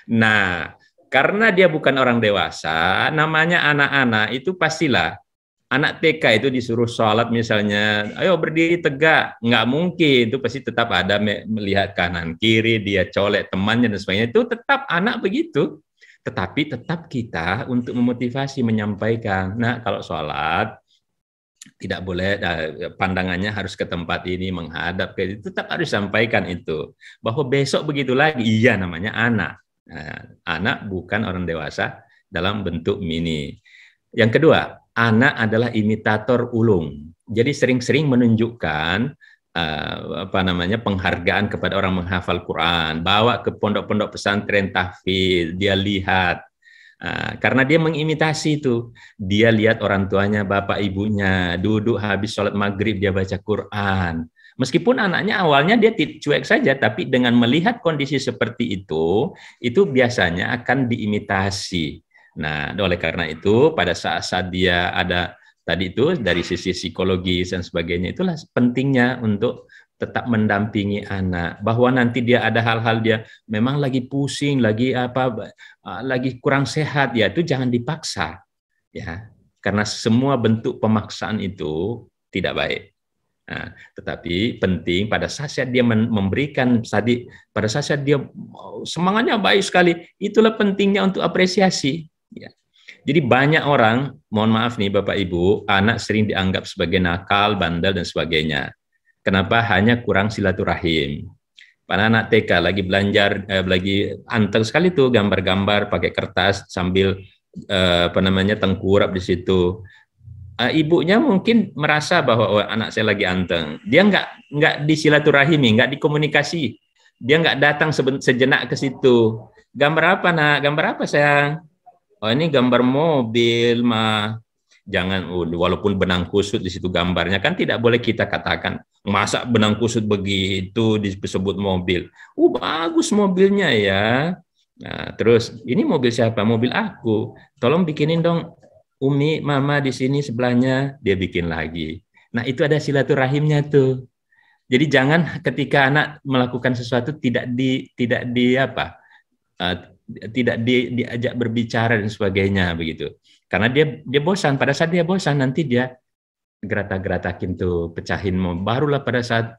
Nah, karena dia bukan orang dewasa, namanya anak-anak itu pastilah. Anak TK itu disuruh sholat misalnya, ayo berdiri tegak, nggak mungkin, itu pasti tetap ada melihat kanan kiri, dia colek temannya dan sebagainya, itu tetap anak begitu. Tetapi tetap kita untuk memotivasi, menyampaikan, nah kalau sholat, tidak boleh, pandangannya harus ke tempat ini, menghadap ke itu, tetap harus sampaikan itu. Bahwa besok begitu lagi, iya namanya anak. Nah, anak bukan orang dewasa dalam bentuk mini. Yang kedua, anak adalah imitator ulung. Jadi sering-sering menunjukkan penghargaan kepada orang menghafal Quran, bawa ke pondok-pondok pesantren tahfidz, dia lihat. Karena dia mengimitasi itu. Dia lihat orang tuanya, bapak ibunya, duduk habis sholat maghrib dia baca Quran. Meskipun anaknya awalnya dia cuek saja, tapi dengan melihat kondisi seperti itu biasanya akan diimitasi. Nah, oleh karena itu pada saat dia ada tadi itu dari sisi psikologis dan sebagainya, itulah pentingnya untuk tetap mendampingi anak, bahwa nanti dia ada hal-hal dia memang lagi pusing, lagi kurang sehat, ya itu jangan dipaksa ya, karena semua bentuk pemaksaan itu tidak baik. Nah, tetapi penting pada saat dia memberikan tadi, pada saat dia semangatnya baik sekali, itulah pentingnya untuk apresiasi. Ya. Jadi banyak orang, mohon maaf nih Bapak Ibu, anak sering dianggap sebagai nakal, bandel dan sebagainya. Kenapa? Hanya kurang silaturahim. Pada anak TK lagi belajar, lagi anteng sekali tuh gambar-gambar pakai kertas sambil tengkurap di situ. Ibunya mungkin merasa bahwa anak saya lagi anteng. Dia nggak disilaturahimi, nggak dikomunikasi. Dia nggak datang sejenak ke situ. Gambar apa nak? Gambar apa sayang? Oh ini gambar mobil mah. Jangan, walaupun benang kusut di situ gambarnya, kan tidak boleh kita katakan masa benang kusut begitu disebut mobil. Bagus mobilnya ya. Nah, terus ini mobil siapa? Mobil aku. Tolong bikinin dong Umi, Mama di sini sebelahnya. Dia bikin lagi. Nah itu ada silaturahimnya tuh. Jadi jangan ketika anak melakukan sesuatu tidak diajak berbicara dan sebagainya begitu. Karena dia bosan. Pada saat dia bosan nanti dia gerata-geratakin tuh, pecahin barulah pada saat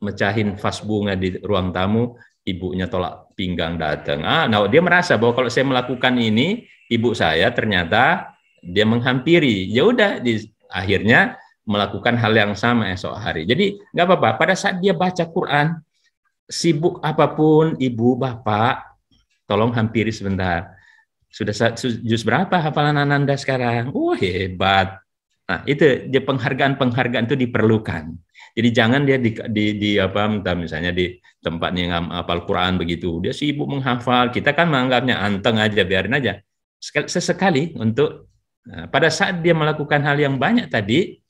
mecahin vas bunga di ruang tamu, ibunya tolak pinggang datang. Nah dia merasa bahwa kalau saya melakukan ini, ibu saya ternyata dia menghampiri. Ya udah, akhirnya melakukan hal yang sama esok hari. Jadi nggak apa-apa. Pada saat dia baca Quran, sibuk apapun ibu bapak, tolong hampiri sebentar. Sudah juz berapa hafalan Ananda sekarang? Hebat. Nah, itu penghargaan itu diperlukan. Jadi jangan dia misalnya di tempat nih hafal Quran begitu, dia sibuk menghafal, kita kan menganggapnya anteng aja, biarin aja. Sesekali untuk pada saat dia melakukan hal yang banyak tadi,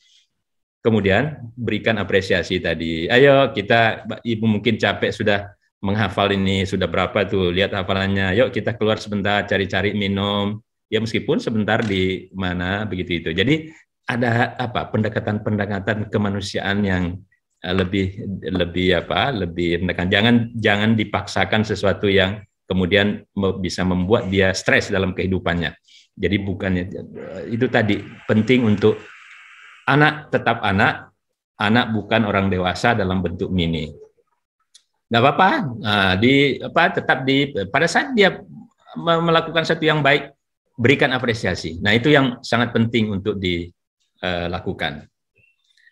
kemudian berikan apresiasi tadi. Ayo kita, Ibu mungkin capek sudah menghafal ini, sudah berapa tuh, lihat hafalannya, yuk kita keluar sebentar cari-cari minum, ya meskipun sebentar di mana begitu itu. Jadi ada pendekatan-pendekatan kemanusiaan yang lebih menekan. Jangan dipaksakan sesuatu yang kemudian bisa membuat dia stres dalam kehidupannya. Jadi bukannya itu tadi penting untuk anak tetap anak bukan orang dewasa dalam bentuk mini. Nggak apa-apa, pada saat dia melakukan sesuatu yang baik, berikan apresiasi. Nah itu yang sangat penting untuk dilakukan.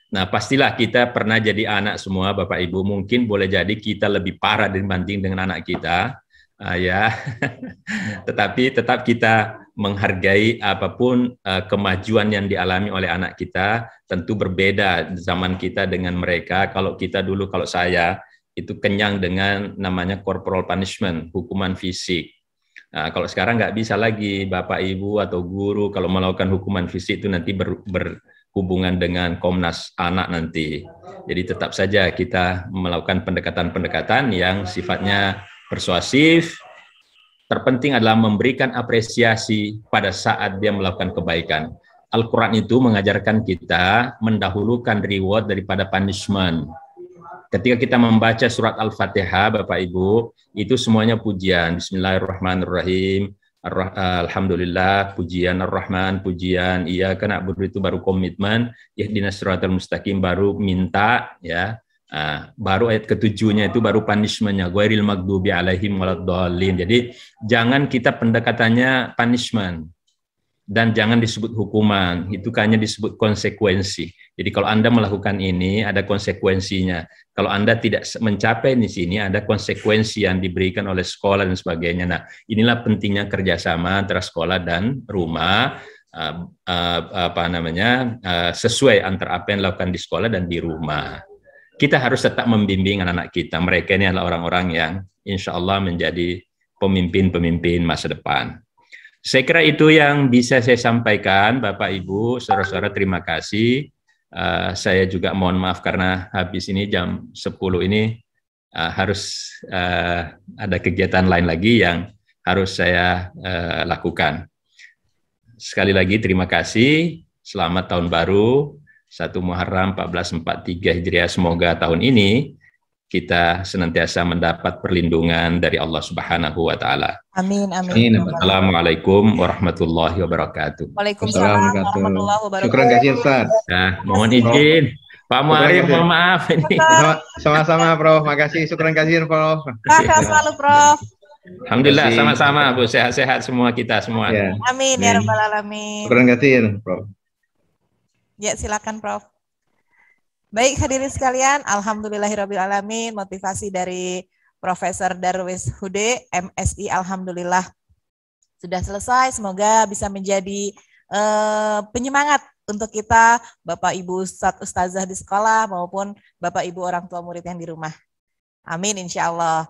Nah pastilah kita pernah jadi anak semua, Bapak Ibu. Mungkin boleh jadi kita lebih parah dibanding dengan anak kita, ya. Tetapi tetap kita menghargai apapun kemajuan yang dialami oleh anak kita. Tentu berbeda zaman kita dengan mereka. Kalau saya itu kenyang dengan namanya corporal punishment, hukuman fisik. Nah, kalau sekarang nggak bisa lagi Bapak Ibu atau guru kalau melakukan hukuman fisik itu nanti berhubungan dengan Komnas Anak nanti. Jadi tetap saja kita melakukan pendekatan-pendekatan yang sifatnya persuasif. Terpenting adalah memberikan apresiasi pada saat dia melakukan kebaikan. Al-Quran itu mengajarkan kita mendahulukan reward daripada punishment. Ketika kita membaca surat Al-Fatihah, Bapak Ibu, itu semuanya pujian. Bismillahirrahmanirrahim. Alhamdulillah, pujian Ar-Rahman, pujian Iyyaka na'budu itu baru komitmen, ihdinas siratal mustaqim baru minta, ya. Baru ayat ketujuhnya itu baru punishment-nya, ghairil maghdubi alaihim waladdallin. Jadi jangan kita pendekatannya punishment. Dan jangan disebut hukuman, itu hanya disebut konsekuensi. Jadi kalau Anda melakukan ini, ada konsekuensinya. Kalau Anda tidak mencapai di sini, ada konsekuensi yang diberikan oleh sekolah dan sebagainya. Nah, inilah pentingnya kerjasama antara sekolah dan rumah, sesuai antara apa yang dilakukan di sekolah dan di rumah. Kita harus tetap membimbing anak-anak kita. Mereka ini adalah orang-orang yang insya Allah menjadi pemimpin-pemimpin masa depan. Saya kira itu yang bisa saya sampaikan, Bapak Ibu, saudara-saudara, terima kasih. Saya juga mohon maaf karena habis ini jam 10 ini harus ada kegiatan lain lagi yang harus saya lakukan. Sekali lagi terima kasih, selamat tahun baru, 1 Muharram 1443 Hijriah. Semoga tahun ini kita senantiasa mendapat perlindungan dari Allah Subhanahu wa Ta'ala. Amin, amin. Assalamualaikum warahmatullahi wabarakatuh. Waalaikumsalam warahmatullahi wabarakatuh. Syukran kasih Ustaz. Nah, mohon izin, Pak Muarif, mohon maaf ini. Sama-sama, Prof. Makasih, syukran kasih, Prof. Sehat selalu, Prof. Alhamdulillah, sama-sama, Bu. Sehat-sehat semua kita semua. Ya. Amin, ya Rabbal Alamin. Syukran kasih, Prof. Ya, silakan, Prof. Baik, hadirin sekalian, alhamdulillahirabbil alamin, motivasi dari Profesor Darwis Hude, MSI, alhamdulillah sudah selesai. Semoga bisa menjadi penyemangat untuk kita, Bapak Ibu Ustazah di sekolah maupun Bapak Ibu orang tua murid yang di rumah. Amin, insya Allah.